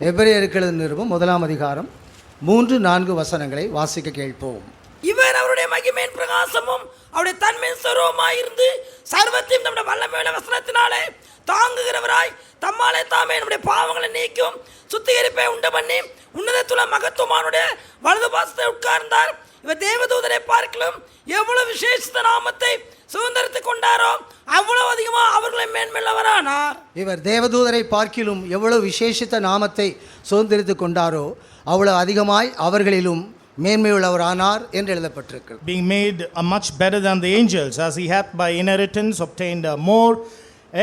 எபிரேயருக்கு எழுதின நிருபம் 1ஆம் அதிகாரம் 3-4 வசனங்களை வாசிக்க கேட்போம். இவர் அவருடைய மகிமையின் பிரகாசமும் அவருடைய தன்மையின் ஸ்வரூபமாய் இருந்து சர்வத்தையும் நம்முடைய வல்லமையுள்ள வசனத்தினாலே தாங்குகிறவராய் தம்மாலே தாமே நம்முடைய பாவங்களை நீக்கும் சுத்திகரிப்பை உண்டு பண்ணி உன்னதத்துள்ள மகத்துவமானுடைய வலது பாசத்தை உட்கார்ந்தார். இவர் தேவதூதரை பார்க்கலும் எவ்வளவு விசேஷித்த நாமத்தை சுதந்திரத்துக் கொண்டாரோ அவ்வளவு அதிகமாக அவர்களை மேன்மையுள்ளவரானார். இவர் தேவதூதரை பார்க்கிலும் எவ்வளவு விசேஷித்த நாமத்தை சுதந்திரித்துக் கொண்டாரோ அவ்வளவு அதிகமாய் அவர்களிலும் மேன்மையுள்ளவரானார் என்று எழுதப்பட்டிருக்கிறது. Being made much better than the angels, as he hath by inheritance obtained a more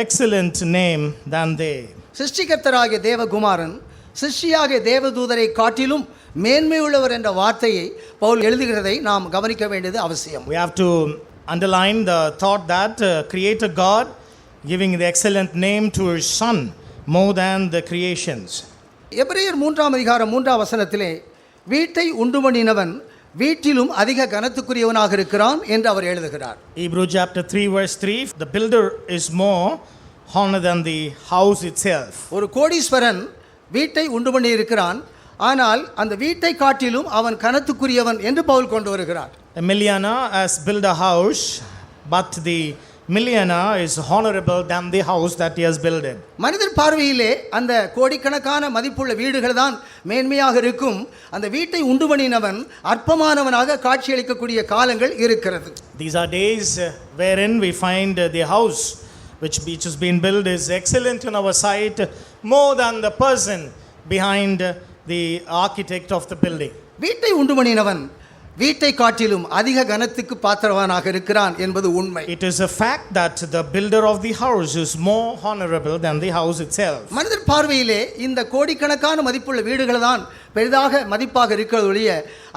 excellent name than they. சிருஷ்டிகர்த்தராகிய தேவகுமாரன் சிருஷ்டியாகிய தேவதூதரை காட்டிலும் மேன்மையுள்ளவர் என்ற வார்த்தையை பவுல் எழுதுகிறதை நாம் கவனிக்க வேண்டியது அவசியம். We have to underline the thought that Creator God giving the excellent name to his Son more than the creations. எபிரேயர் 3ஆம் அதிகாரம் 3ஆம் வசனத்திலே வீட்டை உண்டு பண்ணினவன் வீட்டிலும் அதிக கனத்துக்குரியவனாக இருக்கிறான் என்று அவர் எழுதுகிறார். Hebrews chapter 3 verse 3, the builder is more honor than the house itself. ஒரு கோடீஸ்வரன் வீட்டை உண்டு பண்ணி இருக்கிறான், ஆனால் அந்த வீட்டை காட்டிலும் அவன் கனத்துக்குரியவன் என்று பவுல் கொண்டு வருகிறார். A millionaire has built a house, but the millionaire is honorable than the house that he has built it. மனிதர் பார்வையிலே அந்த கோடிக்கணக்கான மதிப்புள்ள வீடுகள் தான் மேன்மையாக இருக்கும். அந்த வீட்டை உண்டு பண்ணினவன் அற்பமானவனாக காட்சியளிக்கக்கூடிய காலங்கள் இருக்கிறது. These are days wherein we find the house which has been built is excellent in our sight more than the person behind the architect of the building. வீட்டை உண்டு பண்ணினவன் வீட்டை காட்டிலும் அதிக கனத்துக்கு பாத்திரவானாக இருக்கிறான் என்பது உண்மை. It is a fact that the builder of the house is more honorable than the house itself. மனிதர் பார்வையிலே இந்த கோடிக்கணக்கான மதிப்புள்ள வீடுகள் தான் பெரிதாக மதிப்பாக இருக்கிறதுடைய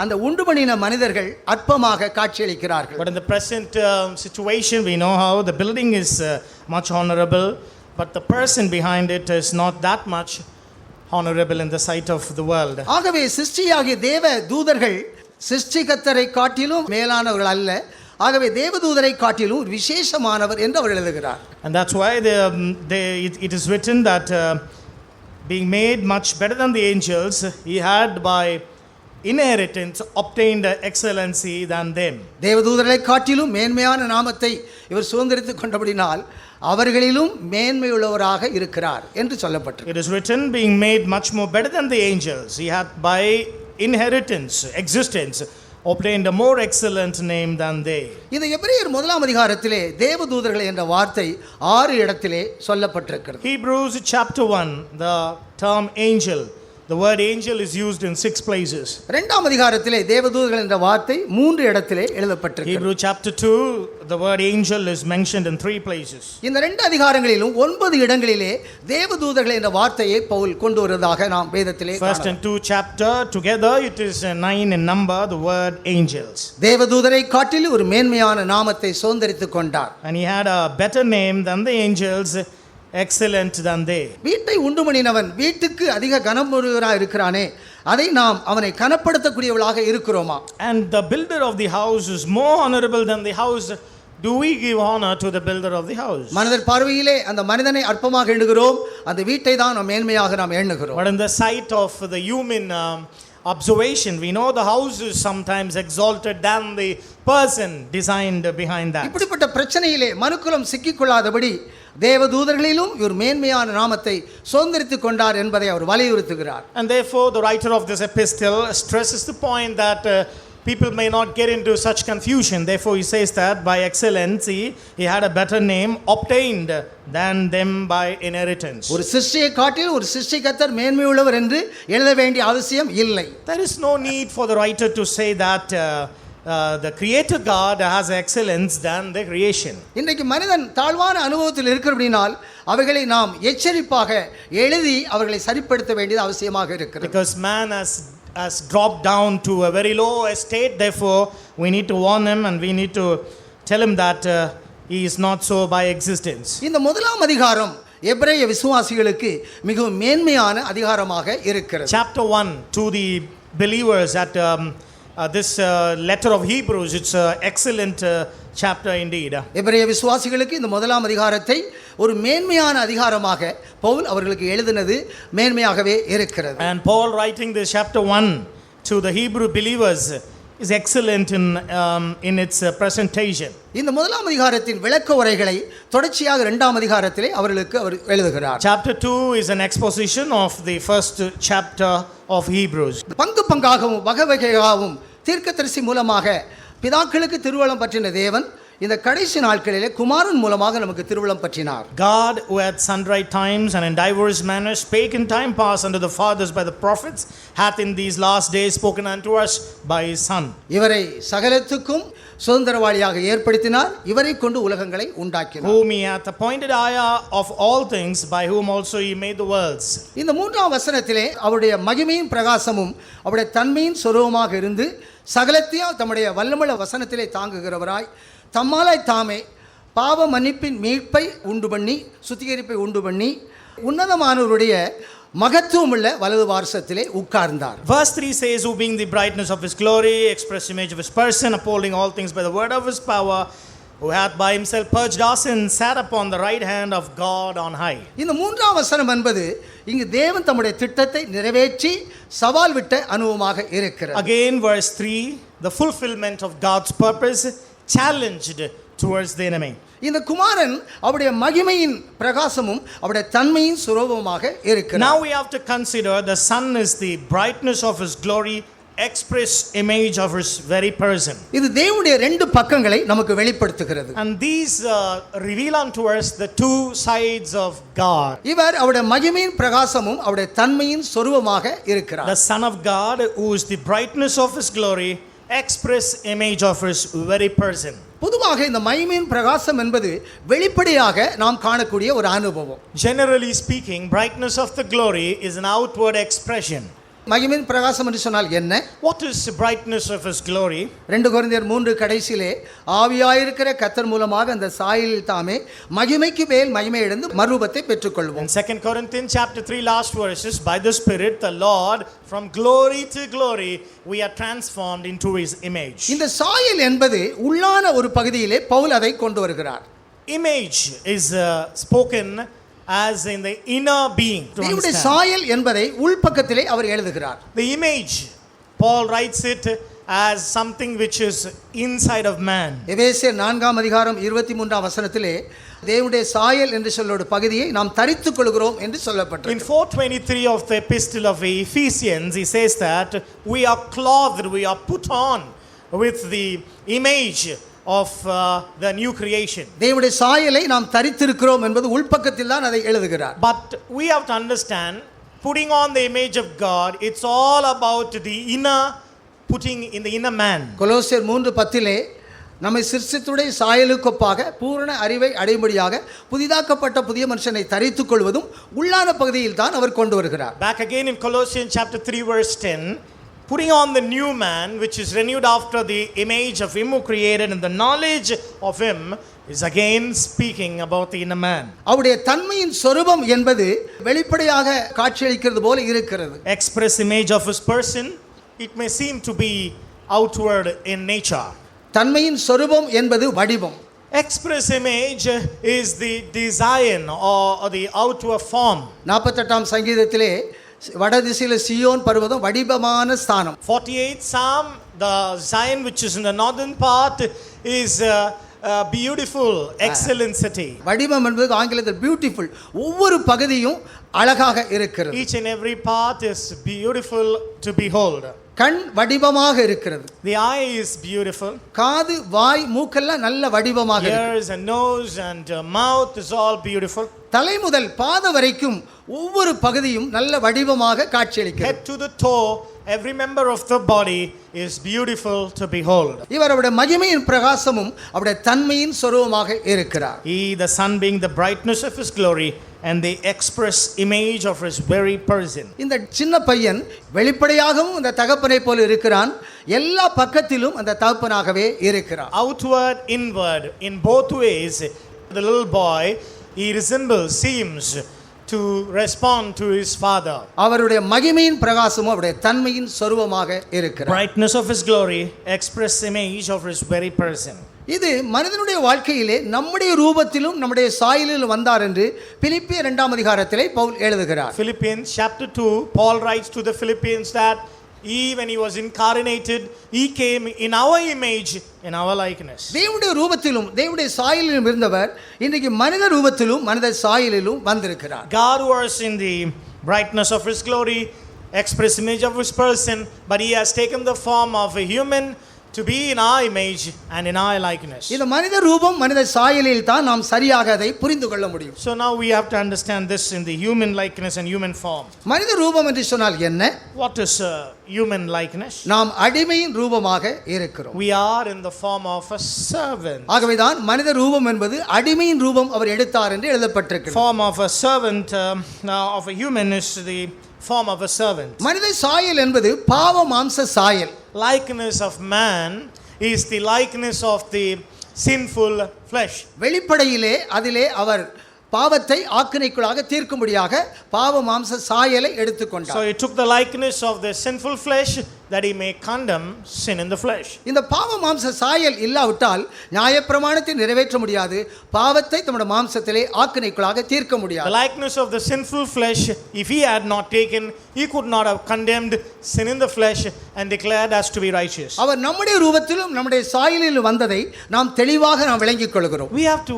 அந்த உண்டு பண்ணின மனிதர்கள் அற்பமாக காட்சியளிக்கிறார்கள். But in the present situation we know how the building is much honorable, but the person behind it is not that much honorable in the sight of the world. ஆகவே சிருஷ்டியாகிய தேவ தூதர்கள் சிருஷ்டிகர்த்தரை காட்டிலும் மேலானவர்கள் அல்ல, ஆகவே தேவதூதரை காட்டிலும் ஒரு விசேஷமானவர் என்று அவர் எழுதுகிறார். And that's why it is written that being made much better than the angels, he had by inheritance obtained excellency than them. தேவதூதரை காட்டிலும் மேன்மையான நாமத்தை இவர் சுதந்திரித்துக் கொண்டபடினால் அவர்களிலும் மேன்மையுள்ளவராக இருக்கிறார் என்று சொல்லப்பட்டிருக்கு. It is written being made much more better than the angels, he hath by inheritance existence obtained a more excellent name than they. இந்த எபிரேயர் 1ஆம் அதிகாரத்திலே தேவதூதர்கள் என்ற வார்த்தை 6 இடத்திலே சொல்லப்பட்டிருக்கிறது. Hebrews chapter 1, the term angel, the word angel is used in 6 places. 2ஆம் அதிகாரத்திலே தேவதூதர்கள் என்ற வார்த்தை 3 இடத்திலே எழுதப்பட்டிருக்கிறது. Hebrews chapter 2, the word angel is mentioned in 3 places. இந்த 2 அதிகாரங்களிலும் 9 இடங்களிலே தேவதூதர்கள் என்ற வார்த்தையை பவுல் கொண்டு வருவதாக நாம் வேதத்திலே First and 2 chapter together it is 9 in number, the word angels. தேவதூதரை காட்டிலும் ஒரு மேன்மையான நாமத்தை சுதந்திரித்துக் கொண்டார். And he had a better name than the angels, excellent than they. வீட்டை உண்டு பண்ணினவன் வீட்டுக்கு அதிக கனமுடையவராக இருக்கிறானே, அதை நாம் அவனை கனப்படுத்தக்கூடியவளாக இருக்கிறோமா? And the builder of the house is more honorable than the house. Do we give honor to the builder of the house? மனிதர் பார்வையிலே அந்த மனிதனை அற்பமாக எண்ணுகிறோம், அந்த வீட்டை தான் நாம் மேன்மையாக நாம் எண்ணுகிறோம். But in the sight of the human observation, we know the house is sometimes exalted than the person designed behind that. இப்படிப்பட்ட பிரச்சனையிலே மனுக்குலம் சிக்கிக்கொள்ளாதபடி தேவதூதர்களிலும் இவர் மேன்மையான நாமத்தை சுதந்திரித்துக் கொண்டார் என்பதை அவர் வலியுறுத்துகிறார். And therefore the writer of this epistle stresses the point that people may not get into such confusion. Therefore he says that by excellency he had a better name obtained than them by inheritance. ஒரு சிருஷ்டியை காட்டிலும் ஒரு சிருஷ்டிகர்த்தர் மேன்மையுள்ளவர் என்று எழுத வேண்டிய அவசியம் இல்லை. There is no need for the writer to say that the creator God has excellence than the creation. இன்றைக்கு மனிதன் தாழ்வான அனுபவத்தில் இருக்கிறபடினால் அவைகளை நாம் எச்சரிப்பாக எழுதி அவர்களை சரிப்படுத்த வேண்டியது அவசியமாக இருக்கிறது. Because man has dropped down to a very low estate, therefore we need to warn him and we need to tell him that he is not so by existence. இந்த 1ஆம் அதிகாரம் எபிரேய விசுவாசிகளுக்கு மிகவும் மேன்மையான அதிகாரமாக இருக்கிறது. Chapter 1 to the believers at this letter of Hebrews, it's an excellent chapter indeed. எபிரேய விசுவாசிகளுக்கு இந்த 1ஆம் அதிகாரத்தை ஒரு மேன்மையான அதிகாரமாக பவுல் அவர்களுக்கு எழுதினது மேன்மையாகவே இருக்கிறது. And Paul writing this chapter 1 to the Hebrew believers is excellent in its presentation. இந்த முதலாம் அதிகாரத்தின் விளக்க உரைகளை தொடர்ச்சியாக இரண்டாம் அதிகாரத்திலே அவர்களுக்கு அவர் எழுதுகிறார். Chapter 2 is an exposition of the first chapter of Hebrews. பங்கு பங்காகவும் வகை வகையாகவும் தீர்க்கதரிசி மூலமாக பிதாக்களுக்கு திருவுளம் பற்றின தேவன் இந்த கடைசி நாட்களிலே குமாரன் மூலமாக நமக்கு திருவுளம் பற்றினார். God, who at sundry times and in diverse manners spake in time past unto the fathers by the prophets, hath in these last days spoken unto us by his Son. இவரை சகலத்துக்கும் சுதந்திரவாளியாக ஏற்படுத்தினார். இவரை கொண்டு உலகங்களை உண்டாக்கினார். Whom he hath appointed heir of all things, by whom also he made the worlds. இந்த மூன்றாம் வசனத்திலே அவருடைய மகிமையின் பிரகாசமும் அவருடைய தன்மையின் சொரூபமாக இருந்து சகலத்தையும் தம்முடைய வல்லமையுள்ள வசனத்திலே தாங்குகிறவராய் தம்மாலாய் தாமே பாவ மன்னிப்பின் மீட்பை உண்டு பண்ணி சுத்திகரிப்பை உண்டு பண்ணி உன்னதமானவருடைய மகத்துவமுள்ள வலது வாரசத்திலே உட்கார்ந்தார். Verse 3 says, who being the brightness of his glory, express image of his person, upholding all things by the word of his power, who hath by himself purged our sins, sat upon the right hand of God on high. இந்த மூன்றாம் வசனம் என்பது இங்கு தேவன் தம்முடைய திட்டத்தை நிறைவேற்றி சவால் விட்ட அனுபவமாக இருக்கிறது. Again verse 3, the fulfillment of God's purpose challenged towards the enemy. இந்த குமாரன் அவருடைய மகிமையின் பிரகாசமும் அவருடைய தன்மையின் சுரூபமாக இருக்கிறார். Now we have to consider the Son is the brightness of his glory, express image of his very person. இது தேவனுடைய ரெண்டு பக்கங்களை நமக்கு வெளிப்படுத்துகிறது. And these reveal unto us the two sides of God. இவர் அவருடைய மகிமையின் பிரகாசமும் அவருடைய தன்மையின் சொரூபமாக இருக்கிறார். The Son of God, who is the brightness of his glory, express image of his very person. பொதுவாக இந்த மகிமையின் பிரகாசம் என்பது வெளிப்படையாக நாம் காணக்கூடிய ஒரு அனுபவம். Generally speaking, brightness of the glory is an outward expression. மகிமையின் பிரகாசம் என்று சொன்னால் என்ன? What is the brightness of his glory? 2 கொரிந்தியர் 3 கடைசியிலே ஆவியாயிருக்கிற கர்த்தர் மூலமாக அந்த சாயலில் தாமே மகிமைக்கு மேல் மகிமை இழந்து மறுரூபத்தை பெற்றுக்கொள்வோம். In 2 Corinthians chapter 3 last verses, by the Spirit the Lord, from glory to glory we are transformed into his image. இந்த சாயல் என்பது உள்ளான ஒரு பகுதியிலே பவுல் அதை கொண்டு வருகிறார். Image is spoken as in the inner being. தேவனுடைய சாயல் என்பதை உள்பக்கத்திலே அவர் எழுதுகிறார். The image, Paul writes it as something which is inside of man. எபேசியர் 4 அதிகாரம் 23 வசனத்திலே தேவனுடைய சாயல் என்று சொல்லோட பகுதியை நாம் தரித்துக் கொள்கிறோம் என்று சொல்லப்பட்டிருக்கு. In 4:23 of the epistle of Ephesians, he says that we are clothed, we are put on with the image of the new creation. தேவனுடைய சாயலை நாம் தரித்திருக்கிறோம் என்பது உள்பக்கத்தில் தான் அதை எழுதுகிறார். But we have to understand, putting on the image of God, it's all about the inner, putting in the inner man. கொலோசியர் 3:10 நம்மை சிருஷ்டித்துடைய சாயலுக்கொப்பாக பூரண அறிவை அடையும்படியாக புதிதாக்கப்பட்ட புதிய மனுஷனை தரித்துக் கொள்வதும் உள்ளான பகுதியில் தான் அவர் கொண்டு வருகிறார். Back again in Colossians chapter 3 verse 10, putting on the new man, which is renewed after the image of him who created and the knowledge of him, is again speaking about the inner man. அவருடைய தன்மையின் சொரூபம் என்பது வெளிப்படையாக காட்சியளிக்கிறது போல இருக்கிறது. Express image of his person, it may seem to be outward in nature. தன்மையின் சொரூபம் என்பது வடிவம். Express image is the design or the outward form. 48ஆம் சங்கீதத்திலே வடதிசையில் சியோன் பர்வதம் வடிவமான ஸ்தானம். 48th Psalm, the Zion which is in the northern part is a beautiful, excellent city. வடிவம் என்பது ஆங்கிலத்தில் பியூட்டிஃபுல். ஒவ்வொரு பகுதியும் அழகாக இருக்கிறது. Each and every part is beautiful to behold. கண் வடிவமாக இருக்கிறது. The eye is beautiful. காது, வாய், மூக்கெல்லாம் நல்ல வடிவமாக இருக்கிறது. Ears and nose and mouth is all beautiful. தலை முதல் பாத வரைக்கும் ஒவ்வொரு பகுதியும் நல்ல வடிவமாக காட்சியளிக்கிறது. Head to the toe, every member of the body is beautiful to behold. இவர் அவருடைய மகிமையின் பிரகாசமும் அவருடைய தன்மையின் சொரூபமாக இருக்கிறார். He, the Son, being the brightness of his glory and the express image of his very person. இந்த சின்ன பையன் வெளிப்படையாகவும் அந்த தகப்பனை போல இருக்கிறான். எல்லா பக்கத்திலும் அந்த தகப்பனாகவே இருக்கிறார். Outward, inward, in both ways, the little boy, he resembles, seems to respond to his father. அவருடைய மகிமையின் பிரகாசமும் அவருடைய தன்மையின் சொரூபமாக இருக்கிறார். Brightness of his glory, express image of his very person. இது மனிதனுடைய வாழ்க்கையிலே நம்முடைய ரூபத்திலும் நம்முடைய சாயலிலும் வந்தார் என்று பிலிப்பியர் 2ஆம் அதிகாரத்திலே பவுல் எழுதுகிறார். Philippians chapter 2, Paul writes to the Philippians that when he was incarnated, he came in our image, in our likeness. தேவனுடைய ரூபத்திலும் தேவனுடைய சாயலிலும் இருந்தவர் இன்றைக்கு மனித ரூபத்திலும் மனித சாயலிலும் வந்திருக்கிறார். God was in the brightness of his glory, express image of his person, but he has taken the form of a human to be in our image and in our likeness. இந்த மனித ரூபம் மனித சாயலில் தான் நாம் சரியாக அதை புரிந்து கொள்ள முடியும். So now we have to understand this in the human likeness and human form. மனித ரூபம் என்று சொன்னால் என்ன? What is human likeness? நாம் அடிமையின் ரூபமாக இருக்கிறோம். We are in the form of a servant. ஆகவேதான் மனித ரூபம் என்பது அடிமையின் ரூபம் அவர் எடுத்தார் என்று எழுதப்பட்டிருக்கிறது. Form of a servant of a human is the form of a servant. மனித சாயல் என்பது பாவ மாம்ச சாயல். Likeness of man is the likeness of the sinful flesh. வெளிப்படையிலே அதிலே அவர் பாவத்தை ஆக்கினைக்குள்ளாக தீர்க்கும்படியாக பாவ மாம்ச சாயலை எடுத்துக்கொண்டார். So he took the likeness of the sinful flesh that he may condemn sin in the flesh. இந்த பாவ மாம்ச சாயல் இல்லாவிட்டால் நியாயப்பிரமாணத்தை நிறைவேற்ற முடியாது, பாவத்தை தம்முடைய மாம்சத்திலே ஆக்கினைக்குள்ளாக தீர்க்க முடியாது. The likeness of the sinful flesh, if he had not taken, he could not have condemned sin in the flesh and declared us to be righteous. அவர் நம்முடைய ரூபத்திலும் நம்முடைய சாயலிலும் வந்ததை நாம் தெளிவாக நாம் விளங்கிக் கொள்கிறோம்.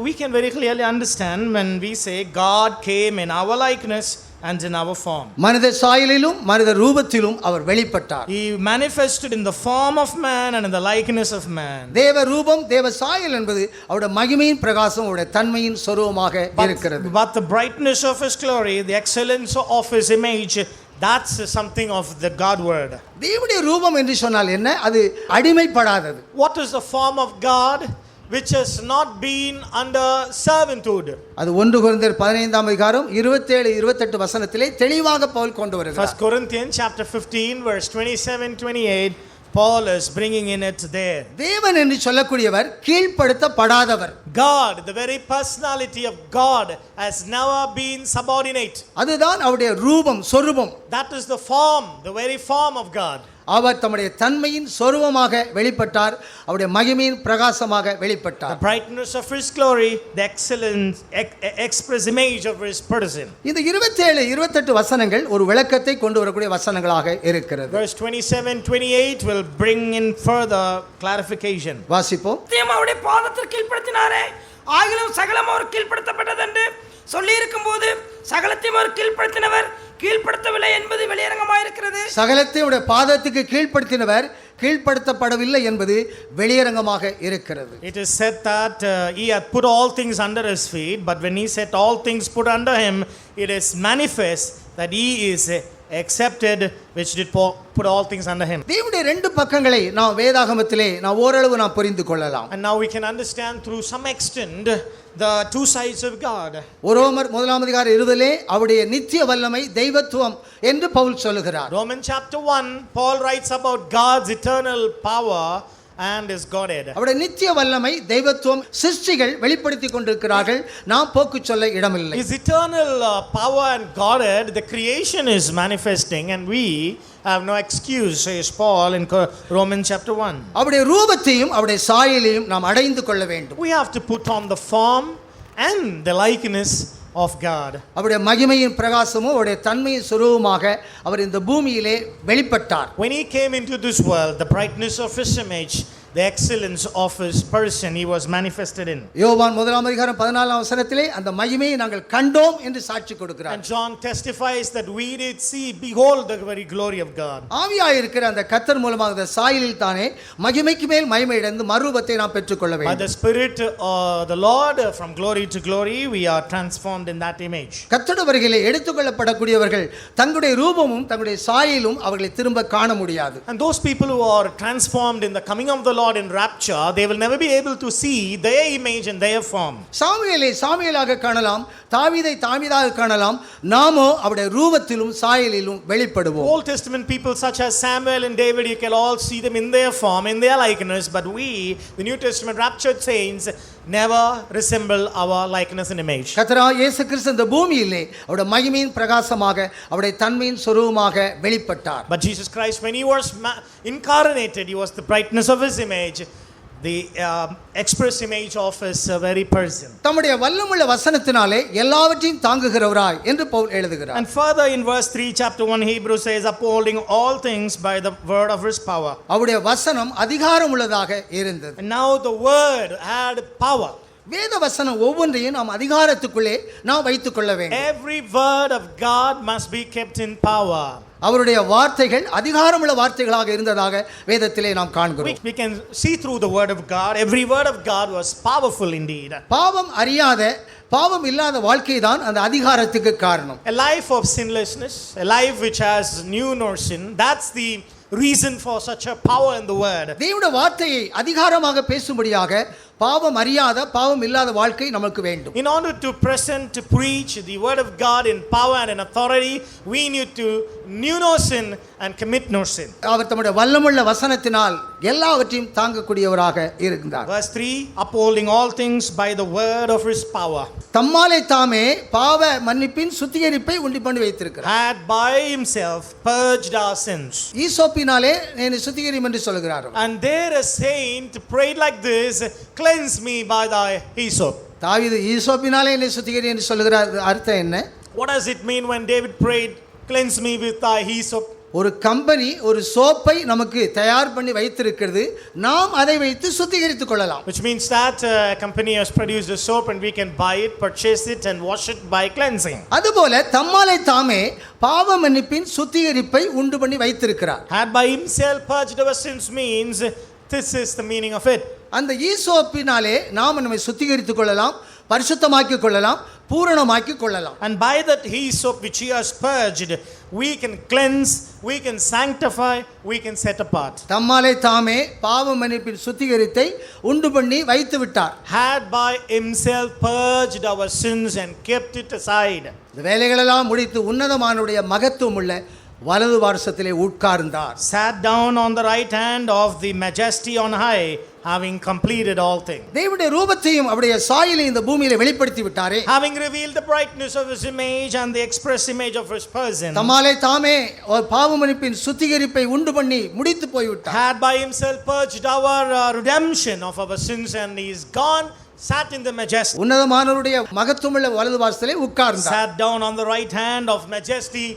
We can very clearly understand when we say God came in our likeness and in our form. மனித சாயலிலும் மனித ரூபத்திலும் அவர் வெளிப்பட்டார். He manifested in the form of man and in the likeness of man. தேவ ரூபம் தேவ சாயல் என்பது அவருடைய மகிமையின் பிரகாசம் அவருடைய தன்மையின் சொரூபமாக இருக்கிறது. But the brightness of his glory, the excellence of his image, that's something of the God word. தேவனுடைய ரூபம் என்று சொன்னால் என்ன? அது அடிமைப்படாதது. What is the form of God which has not been under servitude? அது 1 கொரிந்தியர் 15ஆம் அதிகாரம் 27 28 வசனத்திலே தெளிவாக பவுல் கொண்டு வருகிறார். 1 Corinthians chapter 15 verse 27 28, Paul is bringing in it there. தேவன் என்று சொல்லக்கூடியவர் கீழ்ப்படுத்தப்படாதவர். God, the very personality of God, has never been subordinate. அதுதான் அவருடைய ரூபம் சொரூபம். That is the form, the very form of God. அவர் தம்முடைய தன்மையின் சொரூபமாக வெளிப்பட்டார், அவருடைய மகிமையின் பிரகாசமாக The வெளிப்பட்டார். brightness of his glory, the excellent express image of his person. இந்த 27 28 வசனங்கள் ஒரு விளக்கத்தை கொண்டு வரக்கூடிய வசனங்களாக இருக்கிறது. Verse 27 28 will bring in further clarification. வாசிப்போம். அவருடைய பாதத்திற்கு கீழ்ப்படுத்தினாரே, ஆகிலும் சகலம் அவர் கீழ்ப்படுத்தப்பட்டது என்று சொல்லி இருக்கும்போது சகலத்தையும் அவர் கீழ்ப்படுத்தினவர் கீழ்ப்படுத்தவில்லை என்பது வெளியரங்கமாயிருக்கிறது. சகலத்தை உடைய பாதத்துக்கு கீழ்ப்படுத்தினவர் கீழ்ப்படுத்தப்படவில்லை என்பது வெளியரங்கமாக இருக்கிறது. It is said that he had put all things under his feet, but when he said all things put under him, it is manifest that he is accepted which did put all things under him. தேவனுடைய ரெண்டு பக்கங்களை நாம் வேதாகமத்திலே நாம் ஓரளவு நாம் புரிந்து கொள்ளலாம். And now we can understand through some extent the two sides of God. ரோமர் 1ஆம் அதிகாரம் 20லே அவருடைய நித்திய வல்லமை தெய்வத்துவம் என்று பவுல் சொல்லுகிறார். Romans chapter 1, Paul writes about God's eternal power and his Godhead. அவருடைய நித்திய வல்லமை தெய்வத்துவம் சிருஷ்டிகள் வெளிப்படுத்திக் கொண்டிருக்கிறார்கள், நாம் போக்கு சொல்ல இடமில்லை. His eternal power and Godhead, the creation is manifesting, and we have no excuse, says Paul in Romans chapter 1. அவருடைய ரூபத்தையும் அவருடைய சாயலையும் நாம் அடைந்து கொள்ள வேண்டும். We have to put on the form and the likeness of God. அவருடைய மகிமையின் பிரகாசமும் அவருடைய தன்மையின் சுரூபமாக அவர் இந்த பூமியிலே வெளிப்பட்டார். When he came into this world, the brightness of his image, the excellence of his person, he was manifested in. யோவான் 1ஆம் அதிகாரம் 14ஆம் வசனத்திலே அந்த மகிமையை நாங்கள் கண்டோம் என்று சாட்சி கொடுக்கிறார். And John testifies that we did see, behold the very glory of God. ஆவியாய் இருக்கிற அந்த கர்த்தர் மூலமாக அந்த சாயலில் தானே மகிமைக்கு மேல் மகிமை அடைந்து மறுரூபத்தை நாம் பெற்றுக்கொள்ள By வேண்டும். the Spirit, the Lord, from glory to glory, we are transformed in that image. கர்த்தருடைய வருகையிலே எடுத்துக்கொள்ளப்படக்கூடியவர்கள் தங்களுடைய ரூபமும் தங்களுடைய சாயலும் அவர்களை திரும்ப காண முடியாது. And those people who are transformed in the coming of the Lord in rapture, they will never be able to see their image and their form. சாமுவேலை சாமுவேலாக காணலாம், தாவீதை தாவீதாக காணலாம், நாமோ அவருடைய ரூபத்திலும் சாயலிலும் வெளிப்படுவோம். Old Testament people such as Samuel and David, you can all see them in their form, in their likeness, but we, the New Testament raptured saints, never resemble our likeness and image. கர்த்தராகிய இயேசு கிறிஸ்து இந்த பூமியிலே அவருடைய மகிமையின் பிரகாசமாக அவருடைய தன்மையின் சொரூபமாக வெளிப்பட்டார். But Jesus Christ, when he was incarnated, he was the brightness of his image, the express image of his very person. தம்முடைய வல்லமுள்ள வசனத்தினாலே எல்லாவற்றையும் தாங்குகிறவராய் என்று பவுல் எழுதுகிறார். And further in verse 3 chapter 1 Hebrews says, upholding all things by the word of his power. அவருடைய வசனம் அதிகாரம் உள்ளதாக இருந்தது. And now the word had power. வேத வசனம் ஒவ்வொன்றையும் நாம் அதிகாரத்துக்குள்ளே நாம் வைத்துக் கொள்ள வேண்டும். Every word of God must be kept in power. அவருடைய வார்த்தைகள் அதிகாரமுள்ள வார்த்தைகளாக இருந்ததாக வேதத்திலே நாம் காண்கிறோம். We can see through the word of God. Every word of God was powerful indeed. பாவம் அறியாத பாவம் இல்லாத வாழ்க்கை தான் அந்த அதிகாரத்துக்கு காரணம். A life of sinlessness, a life which has knew no sin, that's the reason for such a power in the word. தேவனுடைய வார்த்தையை அதிகாரமாக பேசும்படியாக பாவம் அறியாத பாவம் இல்லாத வாழ்க்கை நமக்கு வேண்டும். In order to present, to preach the word of God in power and in authority, we need to know no sin and commit no sin. அவர் தம்முடைய வல்லமுள்ள வசனத்தினால் எல்லாவற்றையும் தாங்கக்கூடியவராக இருந்தார். Verse 3, upholding all things by the word of his power. தம்மாலே தாமே பாவ மன்னிப்பின் சுத்திகரிப்பை உண்டு பண்ணி வைத்திருக்கிறார். Had by himself purged our sins. ஈசோப்பினாலே என்னை சுத்திகரியும் என்று சொல்கிறார். And there a saint prayed like this, cleanse me by thy hyssop. தாவீது ஈசோப்பினாலே என்னை சுத்திகரி என்று சொல்கிறார். அர்த்தம் என்ன? What does it mean when David prayed, cleanse me with thy hyssop? ஒரு கம்பெனி ஒரு சோப்பை நமக்கு தயார் பண்ணி வைத்திருக்கிறது, நாம் அதை வைத்து சுத்திகரித்துக் கொள்ளலாம். Which means that a company has produced a soap and we can buy it, purchase it and wash it by cleansing. அதுபோல தம்மாலே தாமே பாவ மன்னிப்பின் சுத்திகரிப்பை உண்டு பண்ணி வைத்திருக்கிறார். Had by himself purged our sins means this is the meaning of it. அந்த ஈசோப்பினாலே நாம் நம்மை சுத்திகரித்துக் கொள்ளலாம், பரிசுத்தமாக்கிக் கொள்ளலாம், பூரணமாக்கிக் கொள்ளலாம். And by that hyssop which he has purged, we can cleanse, we can sanctify, we can set apart. தம்மாலே தாமே பாவ மன்னிப்பின் சுத்திகரித்தை உண்டு பண்ணி வைத்து விட்டார். Had by himself purged our sins and kept it aside. இந்த வேலைகளெல்லாம் முடித்து உன்னதமானுடைய மகத்துவம் உள்ள வலது பார்சத்திலே உட்கார்ந்தார். Sat down on the right hand of the majesty on high, having completed all things. தேவனுடைய ரூபத்தையும் அவருடைய சாயலையும் இந்த பூமியிலே வெளிப்படுத்தி விட்டாரே. Having revealed the brightness of his image and the express image of his person. தம்மாலே தாமே ஒரு பாவ மன்னிப்பின் சுத்திகரிப்பை உண்டு பண்ணி முடித்து போய்விட்டார். Had by himself purged our redemption of our sins and he is gone, sat in the majesty. உன்னதமானவருடைய மகத்துவமுள்ள வலது பார்சத்திலே உட்கார்ந்தார். Sat down on the right hand of majesty.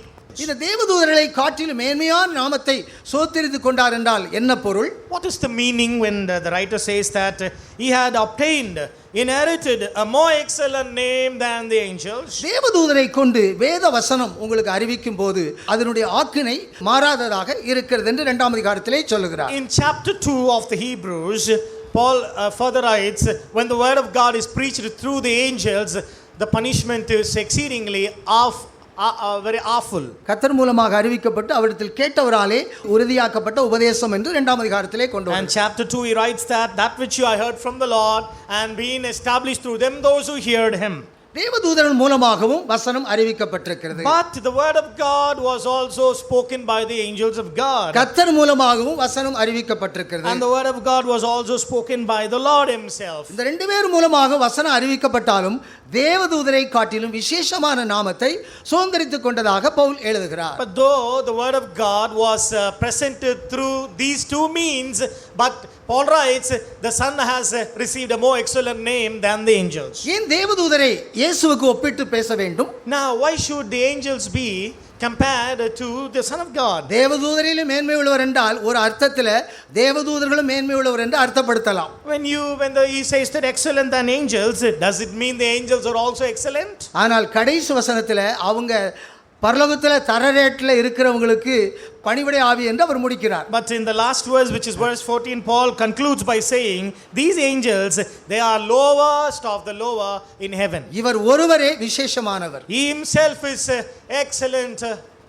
இந்த தேவதூதர்களை காட்டிலும் மேன்மையான நாமத்தை சோத்திரித்துக் கொண்டார் என்றால் என்ன பொருள்? What is the meaning when the writer says that he had obtained, inherited a more excellent name than the angels? தேவதூதரை கொண்டு வேத வசனம் உங்களுக்கு அறிவிக்கும் போது அதனுடைய ஆக்கினை மாறாததாக இருக்கிறது என்று 2ஆம் அதிகாரத்திலே சொல்லுகிறார். In chapter 2 of the Hebrews, Paul further writes, when the word of God is preached through the angels, the punishment is exceedingly very awful. கர்த்தர் மூலமாக அறிவிக்கப்பட்டு அவரிடத்தில் கேட்டவராலே உறுதியாக்கப்பட்ட உபதேசம் என்று 2ஆம் அதிகாரத்திலே கொண்டு And chapter 2 he writes that which you heard from the Lord and being established through them those who heard him. தேவதூதர்கள் மூலமாகவும் வசனம் அறிவிக்கப்பட்டிருக்கிறது. But the word of God was also spoken by the angels of God. கர்த்தர் மூலமாகவும் வசனம் அறிவிக்கப்பட்டிருக்கிறது. And the word of God was also spoken by the Lord himself. இந்த ரெண்டு பேர் மூலமாக வசனம் அறிவிக்கப்பட்டாலும் தேவதூதரை காட்டிலும் விசேஷமான நாமத்தை சுதந்தரித்துக் கொண்டதாக பவுல் எழுதுகிறார். But though the word of God was presented through these two means, but Paul writes the Son has received a more excellent name than the angels. ஏன் தேவதூதரை இயேசுவுக்கு ஒப்பிட்டு பேச வேண்டும்? Now why should the angels be compared to the Son of God? தேவதூதரிலும் மேன்மை உள்ளவர் என்றால் ஒரு அர்த்தத்தில் தேவதூதர்களும் மேன்மை உள்ளவர் என்று அர்த்தப்படுத்தலாம். When he says that excellent than angels, does it mean the angels are also excellent? ஆனால் கடைசி வசனத்தில் அவங்க பரலோகத்தில் தரரேட்டில் இருக்கிறவங்களுக்கு பணிவிடை ஆவி என்று அவர் முடிக்கிறார். But in the last verse, which is verse 14, Paul concludes by saying, these angels, they are lowest of the lower in heaven. இவர் ஒருவரே விசேஷமானவர். He himself is excellent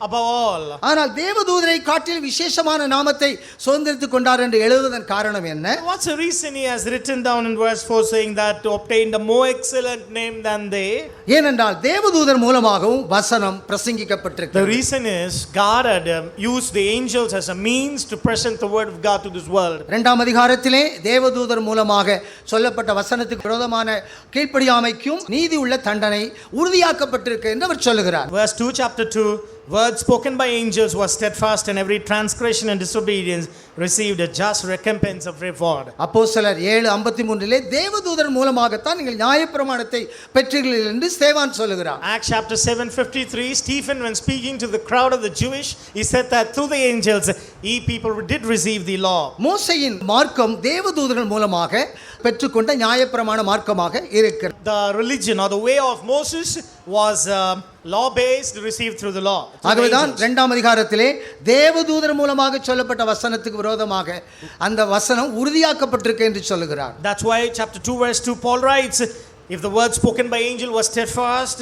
above all. ஆனால் தேவதூதரை காட்டில் விசேஷமான நாமத்தை சுதந்தரித்துக் கொண்டார் என்று எழுதுவதன் காரணம் என்ன? What's the reason he has written down in verse 4 saying that to obtain a more excellent name than they? ஏனென்றால் தேவதூதர் மூலமாகவும் வசனம் பிரசங்கிக்கப்பட்டிருக்கிறது. The reason is God had used the angels as a means to present the word of God to this world. 2ஆம் அதிகாரத்திலே தேவதூதர் மூலமாக சொல்லப்பட்ட வசனத்துக்கு விரோதமான கீழ்ப்படியாமைக்கும் நீதி உள்ள தண்டனை உறுதியாக்கப்பட்டிருக்கு என்று அவர் சொல்லுகிறார். Verse 2 chapter 2 word spoken by angels was steadfast, and every transgression and disobedience received a just recompense of reward. அப்போஸ்தலர் 7:53 தேவதூதர் மூலமாகத்தான் நீங்கள் நியாயப்பிரமாணத்தை பெற்றீர்கள் என்று ஸ்தேவான் சொல்லுகிறார். Acts chapter 7:53, Stephen, when speaking to the crowd of the Jewish, he said that through the angels ye people did receive the law. மோசேயின் மார்க்கம் தேவதூதர்கள் மூலமாக பெற்றுக்கொண்ட நியாயப்பிரமாண மார்க்கமாக இருக்கிறது. The religion or the way of Moses was law based, received through the law. ஆகவேதான் 2ஆம் அதிகாரத்திலே தேவதூதர் மூலமாக சொல்லப்பட்ட வசனத்துக்கு விரோதமாக அந்த வசனம் உறுதியாக்கப்பட்டிருக்கு என்று சொல்லுகிறார். That's why chapter 2 verse 2 Paul writes, if the word spoken by angel was steadfast,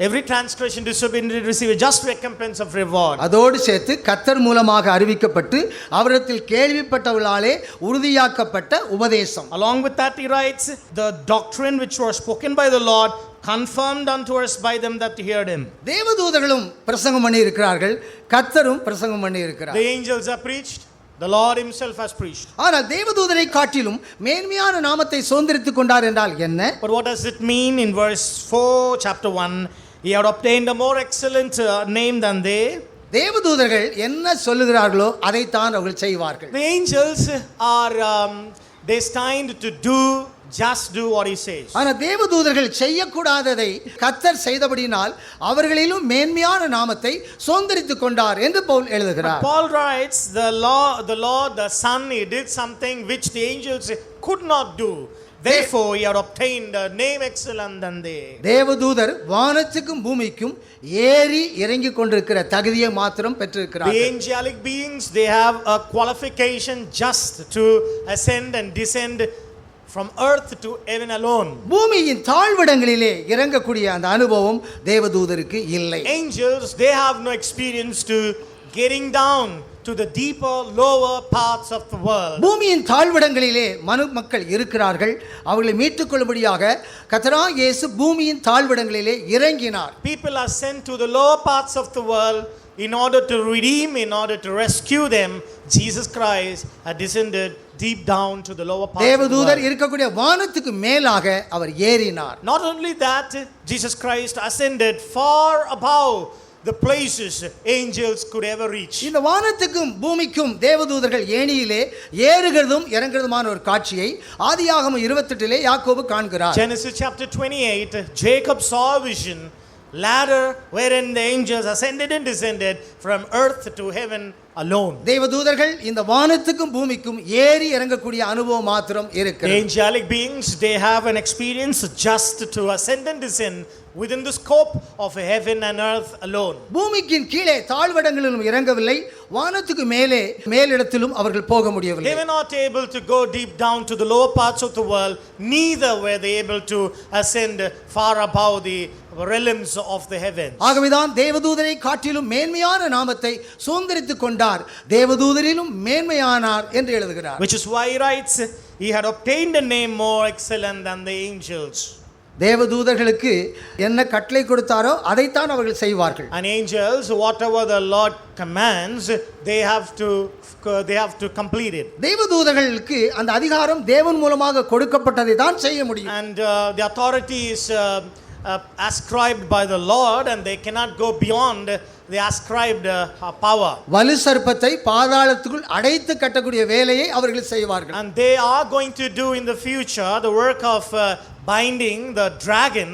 every transgression disobedient receive a just recompense of reward. அதோடு சேர்த்து கர்த்தர் மூலமாக அறிவிக்கப்பட்டு அவரிடத்தில் கேள்விப்பட்டவர்களாலே உறுதியாக்கப்பட்ட உபதேசம். Along with that he writes, the doctrine which was spoken by the Lord confirmed unto us by them that heard him. தேவதூதர்களும் பிரசங்கம் பண்ணி இருக்கிறார்கள், கர்த்தரும் பிரசங்கம் பண்ணி இருக்கிறார். The angels are preached, the Lord himself has preached. ஆனால் தேவதூதரை காட்டிலும் மேன்மையான நாமத்தை சுதந்தரித்துக் கொண்டார் என்றால் என்ன? But what does it mean in verse 4 chapter 1? He had obtained a more excellent name than they. தேவதூதர்கள் என்ன சொல்லுகிறார்களோ அதைத்தான் அவர்கள் செய்வார்கள். The angels are destined to do just do what he says. ஆனால் தேவதூதர்கள் செய்யக்கூடாததை கர்த்தர் செய்தபடியினால் அவர்களிலும் மேன்மையான நாமத்தை சுதந்தரித்துக் கொண்டார் என்று பவுல் எழுதுகிறார். Paul writes, the Lord, the Son, he did something which the angels could not do. Therefore he had obtained a name excellent than they. தேவதூதர் வானத்துக்கும் பூமிக்கும் ஏறி இறங்கி கொண்டிருக்கிற தகுதியை மாத்திரம் பெற்றிருக்கிறார்கள். The angelic beings, they have a qualification just to ascend and descend from earth to heaven alone. பூமியின் தாழ்விடங்களிலே இறங்கக்கூடிய அந்த அனுபவம் தேவதூதருக்கு இல்லை. Angels, they have no experience to getting down to the deeper lower parts of the world. பூமியின் தாழ்விடங்களிலே மனு மக்கள் இருக்கிறார்கள். அவர்களை மீட்டுக் கொள்ளும்படியாக கர்த்தராகிய இயேசு பூமியின் தாழ்விடங்களிலே இறங்கினார். People are sent to the lower parts of the world in order to redeem, in order to rescue them. Jesus Christ had descended deep down to the lower parts of the தேவதூதர் world. இருக்கக்கூடிய வானத்துக்கு மேலாக அவர் ஏறினார். Not only that, Jesus Christ ascended far above the places angels could ever reach. இந்த வானத்துக்கும் பூமிக்கும் தேவதூதர்கள் ஏணியிலே ஏறுகிறதும் இறங்குறதுமான ஒரு காட்சியை ஆதியாகமம் 28 யாக்கோபு காண்கிறார். Genesis chapter 28, Jacob saw a vision, ladder wherein the angels ascended and descended from earth to heaven alone. தேவதூதர்கள் இந்த வானத்துக்கும் பூமிக்கும் ஏறி இறங்கக்கூடிய அனுபவம் மாத்திரம் The இருக்கிறது. angelic beings, they have an experience just to ascend and descend within the scope of heaven and earth alone. பூமிக்கின் கீழே தாழ்வடங்களிலும் இறங்கவில்லை, வானத்துக்கு மேலே மேலிடத்திலும் அவர்கள் போக They முடியவில்லை. were not able to go deep down to the lower parts of the world, neither were they able to ascend far above the realms of the heavens. ஆகவேதான் தேவதூதரை காட்டிலும் மேன்மையான நாமத்தை சுதந்தரித்துக் கொண்டார், தேவதூதரிலும் மேன்மையானார் என்று எழுதுகிறார். Which is why he writes, he had obtained a name more excellent than the angels. தேவதூதர்களுக்கு என்ன கட்டளை கொடுத்தாரோ அதைத்தான் அவர்கள் செய்வார்கள். And angels, whatever the Lord commands, they have to complete it. தேவதூதர்களுக்கு அந்த அதிகாரம் தேவன் மூலமாக கொடுக்கப்பட்டதை தான் செய்ய முடியும். And the authority is ascribed by the Lord, and they cannot go beyond the ascribed power. வலு சர்ப்பத்தை பாதாளத்துக்குள் அடைத்து கட்டக்கூடிய வேலையை அவர்கள் செய்வார்கள். And they are going to do in the future the work of binding the dragon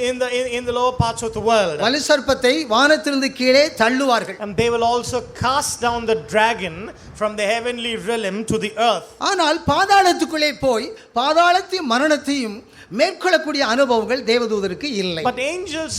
in the lower parts of the world. வலு சர்ப்பத்தை வானத்திலிருந்து கீழே தள்ளுவார்கள். And they will also cast down the dragon from the heavenly realm to the earth. ஆனால் பாதாளத்துக்குள்ளே போய் பாதாளத்தையும் மரணத்தையும் மேற்கொள்ளக்கூடிய அனுபவங்கள் தேவதூதருக்கு இல்லை. But angels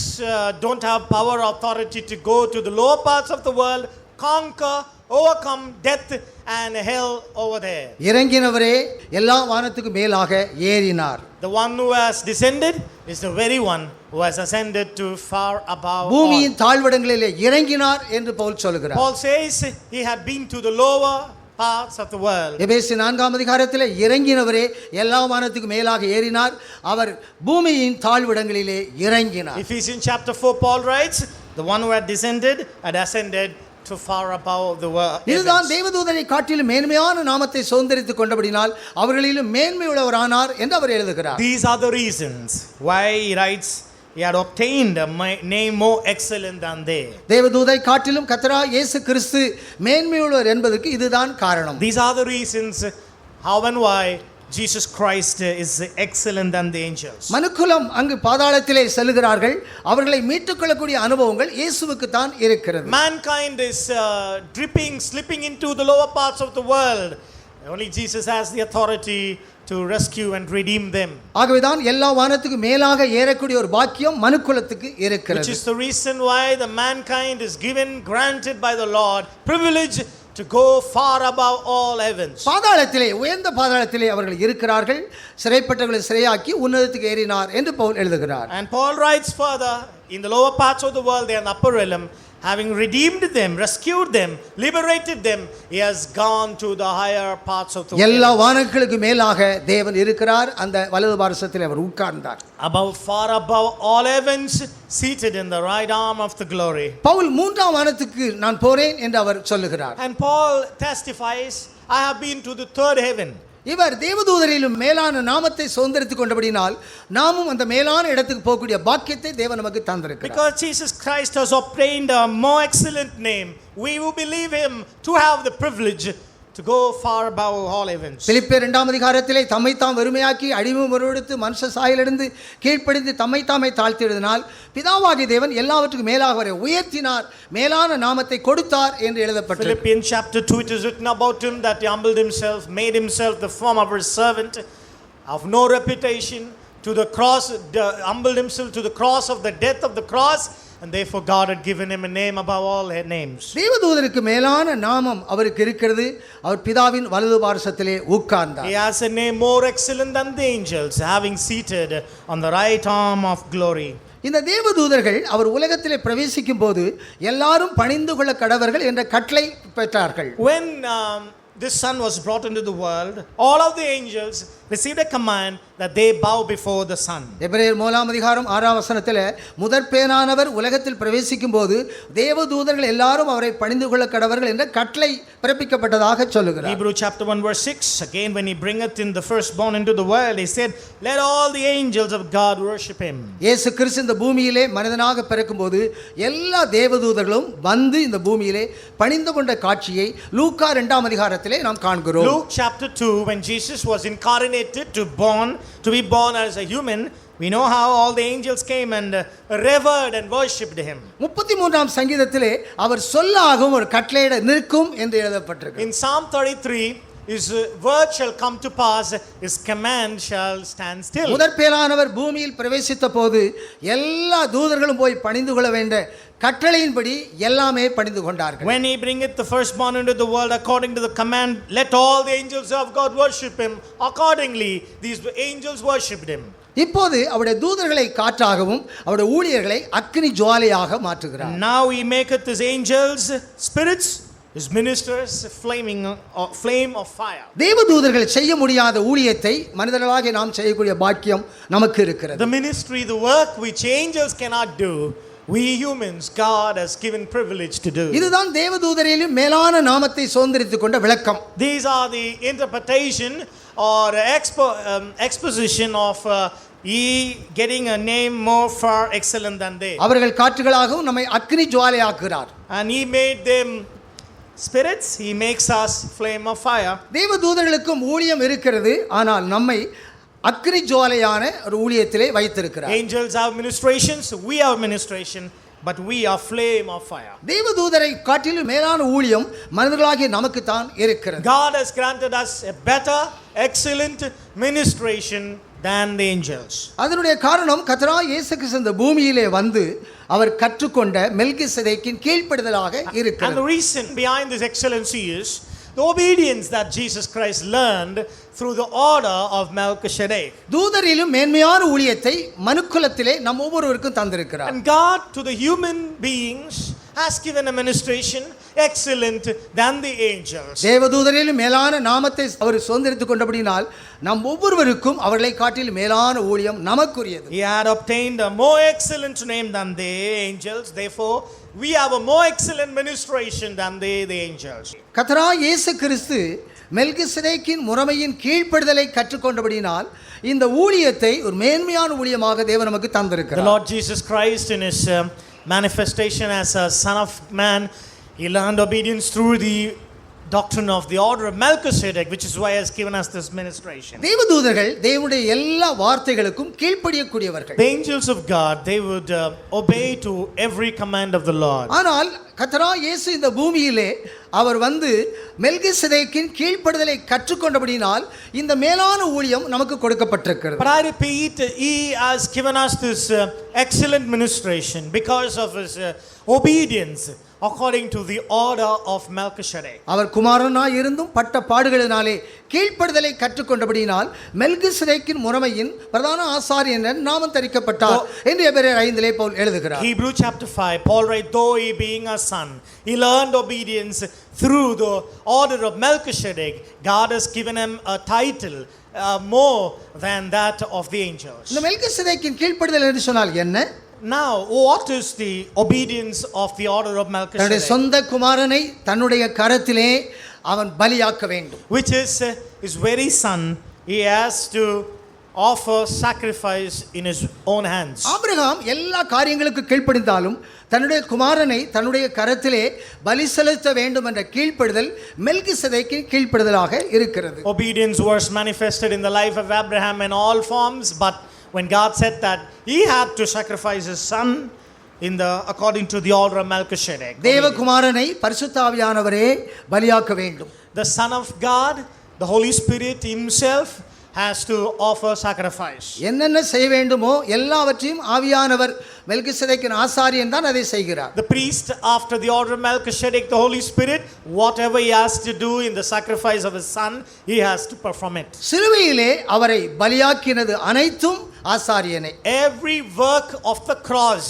don't have power or authority to go to the lower parts of the world, conquer, overcome death and hell over there. இறங்கினவரே எல்லா வானத்துக்கு மேலாக ஏறினார். The one who has descended is the very one who has ascended to far above all. பூமியின் தாழ்விடங்களிலே இறங்கினார் என்று பவுல் சொல்கிறார். Paul says he had been to the lower parts of the world. எபேசியர் 4ஆம் அதிகாரத்திலே இறங்கினவரே எல்லா வானத்துக்கு மேலாக ஏறினார், அவர் பூமியின் தாழ்விடங்களிலே இறங்கினார். Ephesians chapter 4 Paul writes, the one who had descended had ascended to far above the world. இதுதான் தேவதூதரை காட்டிலும் மேன்மையான நாமத்தை சுதந்தரித்துக் கொண்டபடினால் அவர்களிலும் மேன்மையுள்ளவரானார் என்று அவர் எழுதுகிறார். These are the reasons why he writes he had obtained a name more excellent than they. தேவதூதை காட்டிலும் கர்த்தராகிய இயேசு கிறிஸ்து மேன்மையுள்ளவர் என்பதற்கு இதுதான் காரணம். These are the reasons how and why Jesus Christ is excellent than the angels. மனுக்குலம் அங்கு பாதாளத்திலே செல்கிறார்கள். அவர்களை மீட்டுக்கொள்ளக்கூடிய அனுபவங்கள் இயேசுவுக்கு தான் இருக்கிறது. Mankind is slipping into the lower parts of the world. Only Jesus has the authority to rescue and redeem them. ஆகவேதான் எல்லா வானத்துக்கு மேலாக ஏறக்கூடிய ஒரு பாக்கியம் மனுக்குலத்துக்கு Which இருக்கிறது. is the reason why the mankind is granted by the Lord privilege to go far above all heavens. பாதாளத்திலே உயர்ந்த பாதாளத்திலே அவர்கள் இருக்கிறார்கள். சிறைப்பட்டவர்களை சிறையாக்கி உன்னதத்துக்கு ஏறினார் என்று பவுல் எழுதுகிறார். And Paul writes further, in the lower parts of the world, they are in the upper realm, having redeemed them, rescued them, liberated them, he has gone to the higher parts of the எல்லா world. வானங்களுக்கு மேலாக தேவன் இருக்கிறார். அந்த வலது பாரசத்தில் அவர் உட்கார்ந்தார். Far above all heavens, seated in the right arm of the glory. Pavul மூன்றாம் வானத்துக்கு நான் போறேன் என்று அவர் சொல்லுகிறார். And Paul testifies, I have been to the third heaven. இவர் தேவதூதரிலும் மேலான நாமத்தை சுதந்தரித்துக் கொண்டபடினால் நாமும் அந்த மேலான இடத்துக்கு போகக்கூடிய பாக்கியத்தை தேவன் நமக்கு தந்திருக்கிறார். Because Jesus Christ has obtained a more excellent name, we who believe him to have the privilege to go far above all heavens. பிலிப்பியர் 2ஆம் அதிகாரத்திலே தம்மைத்தாம் வெறுமையாக்கி அடிமை முறையெடுத்து மனுஷ சாயலிருந்து கீழ்ப்படிந்து தம்மைத்தாமே தாழ்த்தியதினால் பிதாவாகிய தேவன் எல்லாவற்றுக்கும் மேலாக அவரை உயர்த்தினார், மேலான நாமத்தை கொடுத்தார் என்று எழுதப்பட்டிருக்கிறது. Philippians chapter 2, it is written about him that he humbled himself, made himself the form of a servant of no reputation, to the cross, humbled himself to the cross of the death of the cross. And therefore God had given him a name above all names. தேவதூதருக்கு மேலான நாமம் அவருக்கு இருக்கிறது. அவர் பிதாவின் வலது பாரசத்திலே உட்கார்ந்தார். He has a name more excellent than the angels, having seated on the right arm of glory. இந்த தேவதூதர்கள் அவர் உலகத்திலே பிரவேசிக்கும் போது எல்லாரும் பணிந்து கொள்ள கடவர்கள் என்ற கட்டளை பெற்றார்கள். When this son was brought into the world, all of the angels received a command that they bow before the son. எபிரேயர் 1ஆம் அதிகாரம் 6ஆம் வசனத்தில் முதற் பேனானவர் உலகத்தில் பிரவேசிக்கும் போது தேவதூதர்கள் எல்லாரும் அவரை பணிந்து கொள்ள கடவர்கள் என்ற கட்டளை பிறப்பிக்கப்பட்டதாக சொல்லுகிறார். Hebrew chapter 1 verse 6, again when he bringeth in the firstborn into the world, he said, let all the angels of God worship him. இயேசு கிறிஸ்து இந்த பூமியிலே மனிதனாக பிறக்கும்போது எல்லா தேவதூதர்களும் வந்து இந்த பூமியிலே பணிந்து கொண்ட காட்சியை லூக்கா 2ஆம் அதிகாரத்திலே நாம் காண்கிறோம். Luke chapter 2, when Jesus was incarnated to be born as a human, we know how all the angels came and revered and worshipped him. 33ஆம் சங்கீதத்திலே அவர் சொல்லாகவும் ஒரு கட்டளையிட நிற்கும் என்று எழுதப்பட்டிருக்கு. In Psalm 33, his word shall come to pass, his command shall stand still. முதற் பேரானவர் பூமியில் பிரவேசித்த போது எல்லா தூதர்களும் போய் பணிந்து கொள்ள வேண்டிய கட்டளையின்படி எல்லாமே பணிந்து கொண்டார்கள். When he bringeth the firstborn into the world according to the command, let all the angels of God worship him. Accordingly, these angels worshipped him. இப்போது அவருடைய தூதர்களை காற்றாகவும் அவருடைய ஊழியர்களை அக்கினி ஜுவாலையாக மாற்றுகிறார். Now he maketh his angels spirits, his ministers flame of fire. தேவதூதர்கள் செய்ய முடியாத ஊழியத்தை மனிதர்களாகிய நாம் செய்யக்கூடிய பாக்கியம் நமக்கு இருக்கிறது. The ministry, the work which angels cannot do, we humans, God has given privilege to do. இதுதான் தேவதூதரிலும் மேலான நாமத்தை சுதந்தரித்துக் கொண்ட விளக்கம். These are the interpretation or exposition of he getting a name more far excellent than they. அவர்கள் காற்றுகளாகவும் நம்மை அக்கினி ஜுவாலையாக்குகிறார். And he made them spirits, he makes us flame of fire. தேவதூதர்களுக்கும் ஊழியம் இருக்கிறது, ஆனால் நம்மை அக்கினி ஜுவாலையான ஒரு ஊழியத்திலே வைத்திருக்கிறார். Angels have ministrations, we have ministration, but we are flame of fire. தேவதூதரை காட்டிலும் மேலான ஊழியம் மனிதர்களாகிய நமக்கு தான் இருக்கிறது. God has granted us a better, excellent ministration than the angels. அதனுடைய காரணம் கர்த்தராகிய இயேசு கிறிஸ்து இந்த பூமியிலே வந்து அவர் கற்றுக்கொண்ட மெல்கிசேதேக்கின் கீழ்ப்படிதலாக இருக்கிறது. And the reason behind this excellency is the obedience that Jesus Christ learned through the order of Melchizedek. தூதரிலும் மேன்மையான ஊழியத்தை மனுக்குலத்திலே நம் ஒவ்வொருவருக்கும் தந்திருக்கிறார். And God to the human beings has given a ministration excellent than the angels. தேவதூதரிலும் மேலான நாமத்தை அவர் சுதந்தரித்துக் கொண்டபடினால் நம் ஒவ்வொருவருக்கும் அவர்களை காட்டிலும் மேலான ஊழியம் நமக்குரியது. He had obtained a more excellent name than the angels, therefore we have a more excellent ministration than the angels. கர்த்தராகிய இயேசு கிறிஸ்து மெல்கிசேதேக்கின் முறைமையின் கீழ்ப்படுதலை கற்றுக்கொண்டபடியினால் இந்த ஊழியத்தை ஒரு மேன்மையான ஊழியமாக தேவன் நமக்கு The தந்திருக்கிறார். Lord Jesus Christ, in his manifestation as a Son of Man, he learned obedience through the doctrine of the order of Melchizedek, which is why he has given us this ministration. தேவதூதர்கள் தேவனுடைய எல்லா வார்த்தைகளுக்கும் கீழ்ப்படியக்கூடியவர்கள். The angels of God, they would obey to every command of the Lord. ஆனால் கர்த்தராகிய இயேசு இந்த பூமியிலே அவர் வந்து மெல்கிசேதேக்கின் கீழ்ப்படுதலை கற்றுக்கொண்டபடியினால் இந்த மேலான ஊழியம் நமக்கு கொடுக்கப்பட்டிருக்கிறது. But I repeat, he has given us this excellent ministration because of his obedience according to the order of Melchizedek. அவர் குமாரனாய் இருந்தும் பட்ட பாடுகளினாலே கீழ்ப்படுதலை கற்றுக்கொண்டபடியினால் மெல்கிசேதேக்கின் முறைமையின் பிரதான ஆசாரியன் என நாமம் தரிக்கப்பட்டார் என்று எபிரேயர் 5 பவுல் எழுதுகிறார். Hebrew chapter 5, Paul writes, though he being a son, he learned obedience through the order of Melchizedek. God has given him a title more than that of the angels. இந்த மெல்கிசேதேக்கின் கீழ்ப்படுதல் என்று சொன்னால் என்ன? Now, what is the obedience of the order of தன்னுடைய Melchizedek? சொந்த குமாரனை தன்னுடைய கரத்திலே அவன் பலியாக்க வேண்டும். Which is his very son, he has to offer sacrifice in his own hands. Abraham எல்லா காரியங்களுக்கு கீழ்ப்படிந்தாலும் தன்னுடைய குமாரனை தன்னுடைய கரத்திலே பலி செலுத்த வேண்டும் என்ற கீழ்ப்படுதல் மெல்கிசேதேக்கின் கீழ்ப்படுதலாக இருக்கிறது. Obedience was manifested in the life of Abraham in all forms, but when God said that he had to sacrifice his son according to the order of Melchizedek. தேவகுமாரனை பரிசுத்த ஆவியானவரே பலியாக்க வேண்டும். The Son of God, the Holy Spirit himself has to offer sacrifice. என்னென்ன செய்ய வேண்டுமோ எல்லாவற்றையும் ஆவியானவர் மெல்கிசேதேக்கின் ஆசாரியன் தான் அதை செய்கிறார். The priest, after the order of Melchizedek, the Holy Spirit, whatever he has to do in the sacrifice of his son, he has to perform it. சிலுவையிலே அவரை பலியாக்கினது அனைத்தும் ஆசாரியனே. Every work of the cross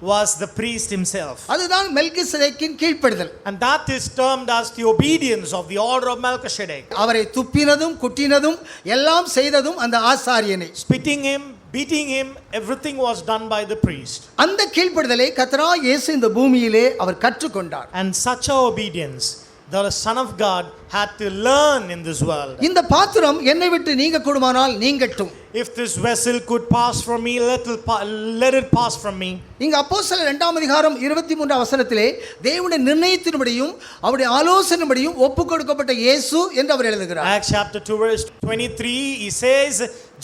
was the priest himself. அதுதான் மெல்கிசேதேக்கின் கீழ்ப்படுதல். And that is termed as the obedience of the order of Melchizedek. அவரை துப்பினதும் குட்டினதும் எல்லாம் செய்ததும் அந்த ஆசாரியனே. Spitting him, beating him, everything was done by the priest. அந்த கீழ்ப்படுதலை கர்த்தராகிய இயேசு இந்த பூமியிலே அவர் கற்றுக்கொண்டார். And such a obedience the Son of God had to learn in this world. இந்த பாத்திரம் என்னை விட்டு நீங்க கூடுமானால் நீங்கட்டும். If this vessel could pass from me, let it pass from me. இங்க அப்போஸ்தலர் 2 அதிகாரம் 23 வசனத்திலே தேவனுடைய நிர்ணயத்தின்படியும் அவருடைய ஆலோசனையின்படியும் ஒப்புக்கொடுக்கப்பட்ட இயேசு என்று அவர் எழுதுகிறார். Acts chapter 2 verse 23, he says,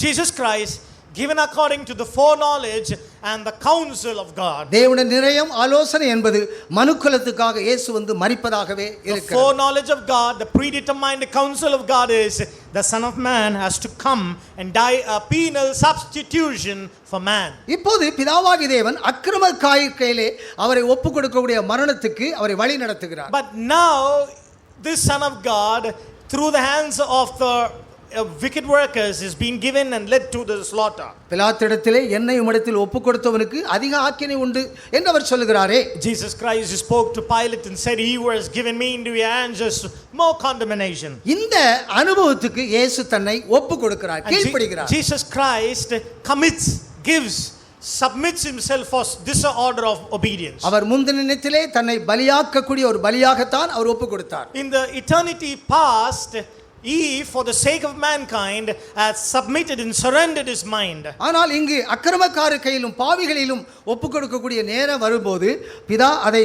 Jesus Christ, given according to the foreknowledge and the counsel of God. தேவனுடைய நிர்ணயம் ஆலோசனை என்பது மனுக்குலத்துக்காக இயேசு வந்து மரிப்பதாகவே The இருக்கிறது. foreknowledge of God, the predetermined counsel of God is the Son of Man has to come and die a penal substitution for man. இப்போது பிதாவாகிய தேவன் அக்கிரம கையிலே அவரை ஒப்புக்கொடுக்கக்கூடிய மரணத்துக்கு அவரை வழி நடத்துகிறார். But now this Son of God, through the hands of the wicked workers, is being given and led to the slaughter. பிலாத்திடத்திலே என்னை உம்மிடத்தில் ஒப்புக்கொடுத்தவனுக்கு அதிக ஆக்கினை உண்டு என்று அவர் சொல்லுகிறாரே. Jesus Christ spoke to Pilate and said, he who has given me into your hands is more condemnation. இந்த அனுபவத்துக்கு இயேசு தன்னை ஒப்புக்கொடுக்கிறார், கீழ்ப்படிகிறார். Jesus Christ submits himself for this order of obedience. அவர் முந்தின நித்திலே தன்னை பலியாக்கக்கூடிய ஒரு பலியாகத்தான் அவர் ஒப்புக்கொடுத்தார். In the eternity past, he, for the sake of mankind, has submitted and surrendered his mind. ஆனால் இங்கு அக்கிரமக்கார கையிலும் பாவிகளிலும் ஒப்புக்கொடுக்கக்கூடிய நேரம் வரும்போது பிதா அதை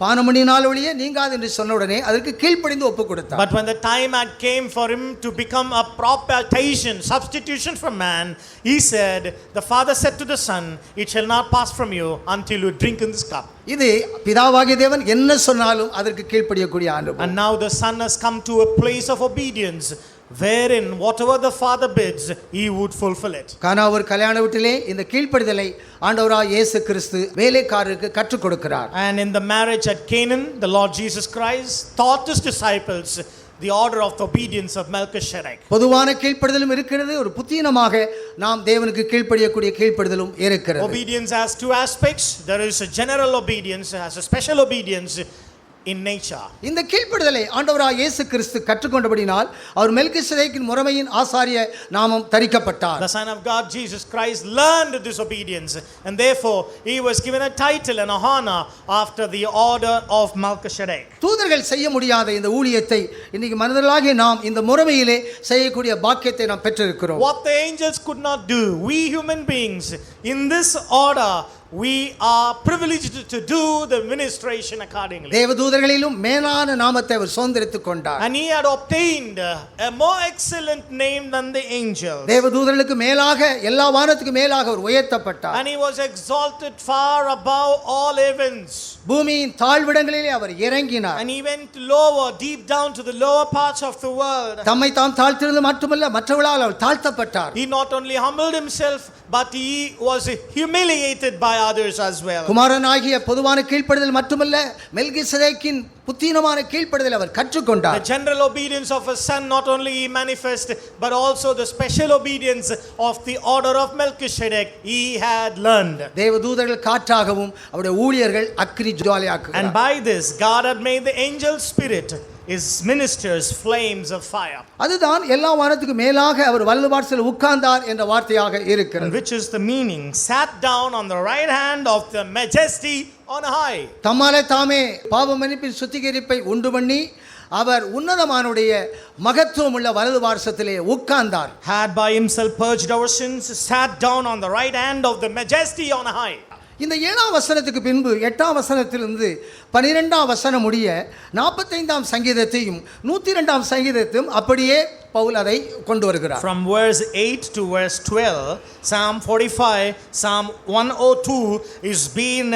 பானமணினால் ஒழிய நீங்காது என்று சொன்ன உடனே அதற்கு கீழ்ப்படிந்து ஒப்புக்கொடுத்தார். But when the time had came for him to become a propitiation, substitution for man, he said, the Father said to the Son, it shall not pass from you until you drink in this cup. இது பிதாவாகிய தேவன் என்ன சொன்னாலும் அதற்கு கீழ்ப்படியக்கூடிய அனுபவம். And now the Son has come to a place of obedience, wherein whatever the Father bids, he would fulfill it. கானா ஒரு கல்யாண வீட்டிலே இந்த கீழ்ப்படிதலை ஆண்டவராகிய இயேசு கிறிஸ்து வேலைக்காரருக்கு கற்றுக் கொடுக்கிறார். And in the marriage at Canaan, the Lord Jesus Christ taught his disciples the order of the obedience of Melchizedek. பொதுவான கீழ்ப்படிதலும் இருக்கிறது, ஒரு புத்தீனமாக நாம் தேவனுக்கு கீழ்ப்படியக்கூடிய கீழ்ப்படிதலும் இருக்கிறது. Obedience has two aspects. There is a general obedience, has a special obedience in nature. இந்த கீழ்ப்படிதலை ஆண்டவராக இயேசு கிறிஸ்து கற்றுக்கொண்டபடினால் அவர் மெல்கிசேதேக்கின் முறைமையின் ஆசாரிய நாமம் தரிக்கப்பட்டார். The Son of God, Jesus Christ, learned this obedience, and therefore he was given a title and a honor after the order of Melchizedek. தூதர்கள் செய்ய முடியாத இந்த ஊழியத்தை இன்னைக்கு மனிதர்களாகிய நாம் இந்த முறைமையிலே செய்யக்கூடிய பாக்கியத்தை நாம் பெற்றிருக்கிறோம். What the angels could not do, we human beings in this order, we are privileged to do the ministration accordingly. தேவதூதர்களிலும் மேலான நாமத்தை அவர் சுதந்தரித்துக் கொண்டார். And he had obtained a more excellent name than the angels. தேவதூதர்களுக்கு மேலாக எல்லா வானத்துக்கு மேலாக அவர் உயர்த்தப்பட்டார். And he was exalted far above all heavens. பூமியின் தாழ்விடங்களிலே அவர் இறங்கினார். And he went lower, deep down to the lower parts of the world. தம்மை தாம் தாழ்த்தினது மட்டுமல்ல, மற்றவர்களால் அவர் தாழ்த்தப்பட்டார். He not only humbled himself, but he was humiliated by others as well. குமாரனாகிய பொதுவான கீழ்ப்படிதல் மட்டுமல்ல, மெல்கிசேதேக்கின் புத்தீனமான கீழ்ப்படிதலை அவர் கற்றுக்கொண்டார். The general obedience of a son not only he manifest, but also the special obedience of the order of Melchizedek he had learned. தேவதூதர்கள் காற்றாகவும் அவருடைய ஊழியர்கள் அக்கினி ஜுவாலையாக்குகிறார். And by this God had made the angel spirit, his ministers, flames of fire. அதுதான் எல்லா வானத்துக்கு மேலாக அவர் வலதுபார்சலில் உட்கார்ந்தார் என்ற வார்த்தையாக And இருக்கிறது. which is the meaning, sat down on the right hand of the majesty on high. தம்மாலே தாமே பாவ மன்னிப்பின் சுத்திகரிப்பை உண்டு பண்ணி அவர் உன்னதமானுடைய மகத்துவம் உள்ள வலது பார்சத்திலே உட்கார்ந்தார். Had by himself purged our sins, sat down on the right hand of the majesty on high. இந்த 7ஆம் வசனத்துக்கு பின்பு 8ஆம் வசனத்திலிருந்து 12ஆம் வசனம் முடிய 45ஆம் சங்கீதத்தையும் 102ஆம் சங்கீதத்தையும் அப்படியே பவுல் அதை கொண்டு வருகிறார். From verse 8 to verse 12, Psalm 45, Psalm 102 is being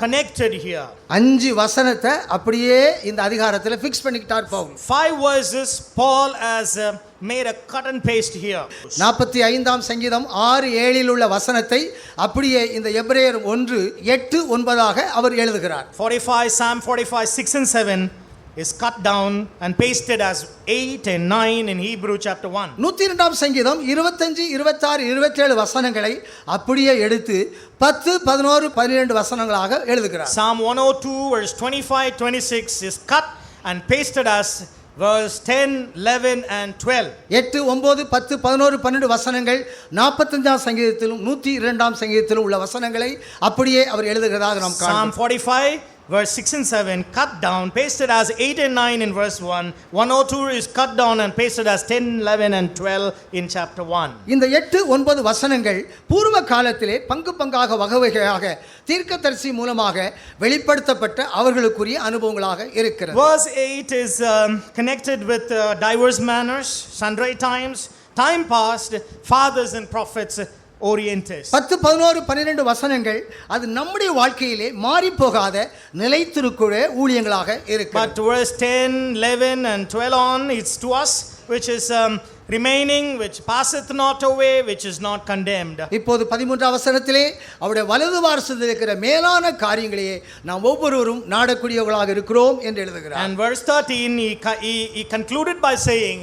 connected here. 5 வசனத்தை அப்படியே இந்த அதிகாரத்தில் fix பண்ணிக்கிட்டார் Pavul. 5 verses Paul has made a cut and paste here. 45ஆம் சங்கீதம் 6-7 உள்ள வசனத்தை அப்படியே இந்த எபிரேயர் 1:8-9 அவர் எழுதுகிறார். 45, Psalm 45, 6 and 7 is cut down and pasted as 8 and 9 in Hebrew chapter 1. 102ஆம் சங்கீதம் 25, 26, 27 வசனங்களை அப்படியே எடுத்து 10, 11, 12 வசனங்களாக எழுதுகிறார். Psalm 102 verse 25, 26 is cut and pasted as verse 10, 11 and 12. 8, 9, 10, 11, 12 வசனங்கள் 45ஆம் சங்கீதத்திலும் 102ஆம் சங்கீதத்திலும் உள்ள வசனங்களை அப்படியே அவர் எழுதுகிறதாக நாம் Psalm காண்கிறோம். 45 verse 6 and 7 cut down, pasted as 8 and 9 in verse 1. 102 is cut down and pasted as 10, 11 and 12 in chapter 1. இந்த 8, 9 வசனங்கள் பூர்வ காலத்திலே பங்கு பங்காக வகையாக தீர்க்கதரிசி மூலமாக வெளிப்படுத்தப்பட்ட அவர்களுக்குரிய அனுபவங்களாக இருக்கிறது. Verse 8 is connected with diverse manners, sundry times, time past, fathers and prophets oriented. 10, 11, 12 வசனங்கள் அது நம்முடைய வாழ்க்கையிலே மாறி போகாத நிலைத்திருக்கிற ஊழியங்களாக But இருக்கிறது. verse 10, 11 and 12 on, it's to us which is remaining, which passeth not away, which is not condemned. இப்போது 13ஆம் வசனத்திலே அவருடைய வலது வாரசத்தில் இருக்கிற மேலான காரியங்களையே நாம் ஒவ்வொருவரும் நாடக்கூடியவர்களாக இருக்கிறோம் என்று எழுதுகிறார். And verse 13, he concluded by saying,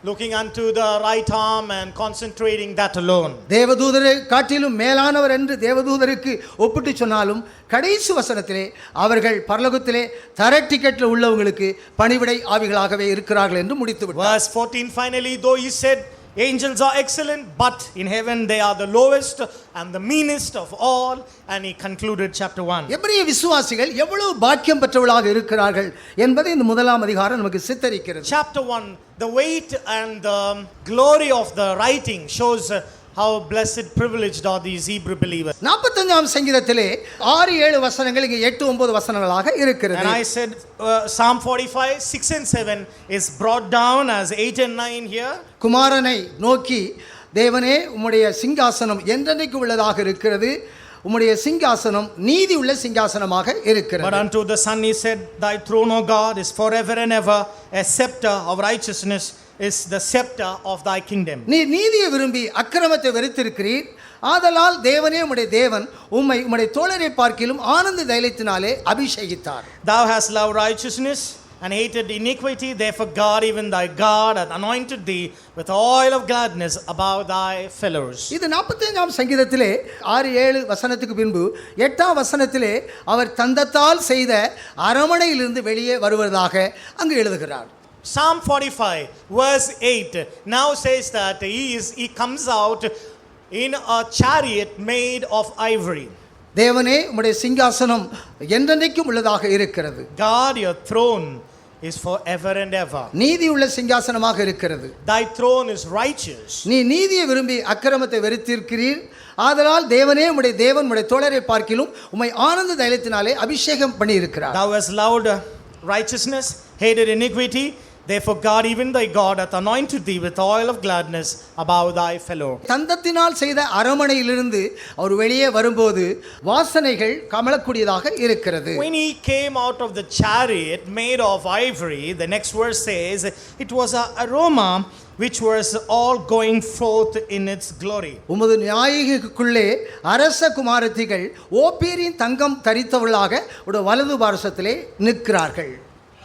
looking unto the right arm and concentrating that alone. தேவதூதரை காட்டிலும் மேலானவர் என்று தேவதூதருக்கு ஒப்பிட்டு சொன்னாலும் கடைசி வசனத்திலே அவர்கள் பரலோகத்திலே தர டிக்கெட்டில் உள்ளவங்களுக்கு பணிவிடை ஆவிகளாகவே இருக்கிறார்கள் என்று முடித்து விட்டார். Verse 14, finally, though he said, angels are excellent, but in heaven they are the lowest and the meanest of all. And he concluded chapter 1. எபிரெய விசுவாசிகள் எவ்வளவு பாக்கியம் பெற்றவர்களாக இருக்கிறார்கள் என்பதை இந்த முதலாம் அதிகாரம் நமக்கு சித்தரிக்கிறது. Chapter 1, the weight and the glory of the writing shows how blessed, privileged are these Hebrew believers. 45ஆம் சங்கீதத்திலே 6, 7 வசனங்கள் இங்கே 8, 9 வசனங்களாக இருக்கிறது. And I said Psalm 45, 6 and 7 is brought down as 8 and 9 here. குமாரனை நோக்கி தேவனே உம்முடைய சிங்காசனம் என்றென்றைக்கு உள்ளதாக இருக்கிறது, உம்முடைய சிங்காசனம் நீதி உள்ள சிங்காசனமாக இருக்கிறது. But unto the Son he said, thy throne, O God, is forever and ever, a scepter of righteousness is the scepter of thy kingdom. நீ நீதியை விரும்பி அக்கிரமத்தை வெறுத்திருக்கிறீர், ஆதலால் தேவனே உம்முடைய தேவன் உம்முடைய தோழரை பார்க்கிலும் ஆனந்த தைலத்தினாலே அபிஷேகித்தார். Thou hast loved righteousness and hated iniquity. Therefore God, even thy God, hath anointed thee with oil of gladness above thy fellows. இது 45ஆம் சங்கீதத்திலே 6-7 வசனத்துக்கு பின்பு 8ஆம் வசனத்திலே அவர் தந்தத்தால் செய்த அரமனையிலிருந்து வெளியே வருவதாக அங்கு எழுதுகிறார். Psalm 45 verse 8 now says that he comes out in a chariot made of ivory. தேவனே உம்முடைய சிங்காசனம் என்றென்றைக்கும் உள்ளதாக இருக்கிறது. God, your throne is forever and ever. நீதி உள்ள சிங்காசனமாக இருக்கிறது. Thy throne is righteous. நீ நீதியை விரும்பி அக்கிரமத்தை வெறுத்திருக்கிறீர். ஆதலால் தேவனே உம்முடைய தேவன் உம்முடைய தோழரை பார்க்கிலும் உம்மை ஆனந்த தைலத்தினாலே அபிஷேகம் பண்ணி இருக்கிறார். Thou hast loved righteousness, hated iniquity. Therefore God, even thy God, hath anointed thee with oil of gladness above thy fellow. தந்தத்தினால் செய்த அரமனையிலிருந்து அவர் வெளியே வரும்போது வாசனைகள் கமலக்கூடியதாக இருக்கிறது. When he came out of the chariot made of ivory, the next verse says, it was an aroma which was all going forth in its glory. உமது நியாயங்களுக்குள்ளே அரச குமாரத்திகள் ஓப்பீரின் தங்கம் தரித்தவர்களாக உடைய வலது பாரசத்திலே நிற்கிறார்கள்.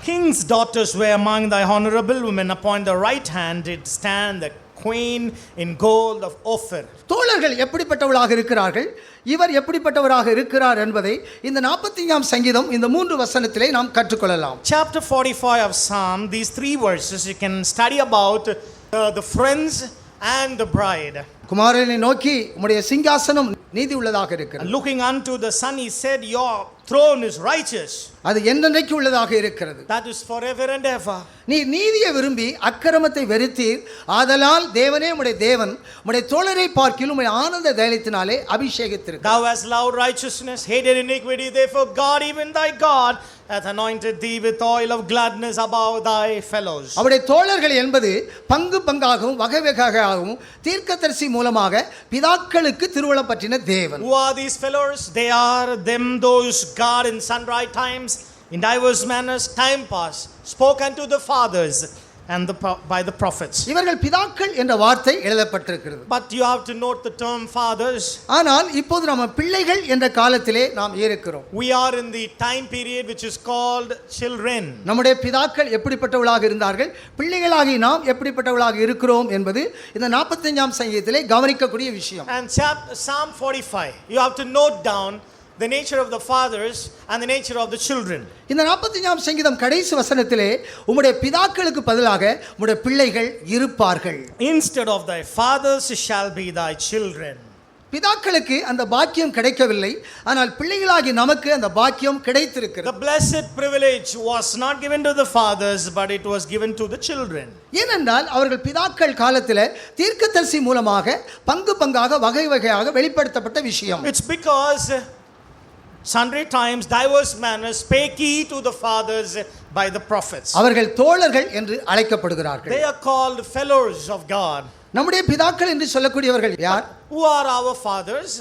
King's daughters were among thy honorable women. Upon the right hand did stand the queen in gold of Ophir. தோழர்கள் எப்படிப்பட்டவர்களாக இருக்கிறார்கள், இவர் எப்படிப்பட்டவராக இருக்கிறார் என்பதை இந்த 45ஆம் சங்கீதம் இந்த 3 வசனத்திலே நாம் கற்றுக்கொள்ளலாம். Chapter 45 of Psalm, these 3 verses you can study about the friends and the bride. குமாரனை நோக்கி உம்முடைய சிங்காசனம் நீதி உள்ளதாக இருக்கிறது. And looking unto the son, he said, your throne is righteous. அது என்றென்றைக்கு உள்ளதாக இருக்கிறது. That is forever and ever. நீ நீதியை விரும்பி அக்கிரமத்தை வெறுத்தீர். ஆதலால் தேவனே உம்முடைய தேவன் உம்முடைய தோழரை பார்க்கிலும் உம்முடைய ஆனந்த தைலத்தினாலே அபிஷேகித்திருக்கிறார். Thou hast loved righteousness, hated iniquity. Therefore God, even thy God, hath anointed thee with oil of gladness above thy fellows. அவருடைய தோழர்கள் என்பது பங்கு பங்காகவும் வகை வகையாகவும் தீர்க்கதரிசி மூலமாக பிதாக்களுக்கு திருவுளம் பற்றின தேவன். Who are these fellows? They are them those God in sundry times, in diverse manners, time past, spoke unto the fathers and by the prophets. இவர்கள் பிதாக்கள் என்ற வார்த்தை எழுதப்பட்டிருக்கிறது. But you have to note the term fathers. ஆனால் இப்போது நம்ம பிள்ளைகள் என்ற காலத்திலே நாம் இருக்கிறோம். We are in the time period which is called children. நம்முடைய பிதாக்கள் எப்படிப்பட்டவர்களாக இருந்தார்கள், பிள்ளைகளாகி நாம் எப்படிப்பட்டவர்களாக இருக்கிறோம் என்பது இந்த 45ஆம் சங்கீதத்திலே கவனிக்கக்கூடிய விஷயம். And Psalm 45, you have to note down the nature of the fathers and the nature of the children. இந்த 45ஆம் சங்கீதம் கடைசி வசனத்திலே உம்முடைய பிதாக்களுக்கு பதிலாக உம்முடைய பிள்ளைகள் இருப்பார்கள். Instead of thy fathers shall be thy children. பிதாக்களுக்கு அந்த பாக்கியம் கிடைக்கவில்லை, ஆனால் பிள்ளைகளாகி நமக்கு அந்த பாக்கியம் கிடைத்திருக்கிறது. The blessed privilege was not given to the fathers, but it was given to the children. ஏனென்றால் அவர்கள் பிதாக்கள் காலத்தில் தீர்க்கதரிசி மூலமாக பங்கு பங்காக வகை வகையாக வெளிப்படுத்தப்பட்ட விஷயம். It's because sundry times, diverse manners, spake he to the fathers by the prophets. அவர்கள் தோழர்கள் என்று அழைக்கப்படுகிறார்கள். They are called fellows of God. நம்முடைய பிதாக்கள் என்று சொல்லக்கூடியவர்கள் யார்? Who are our fathers?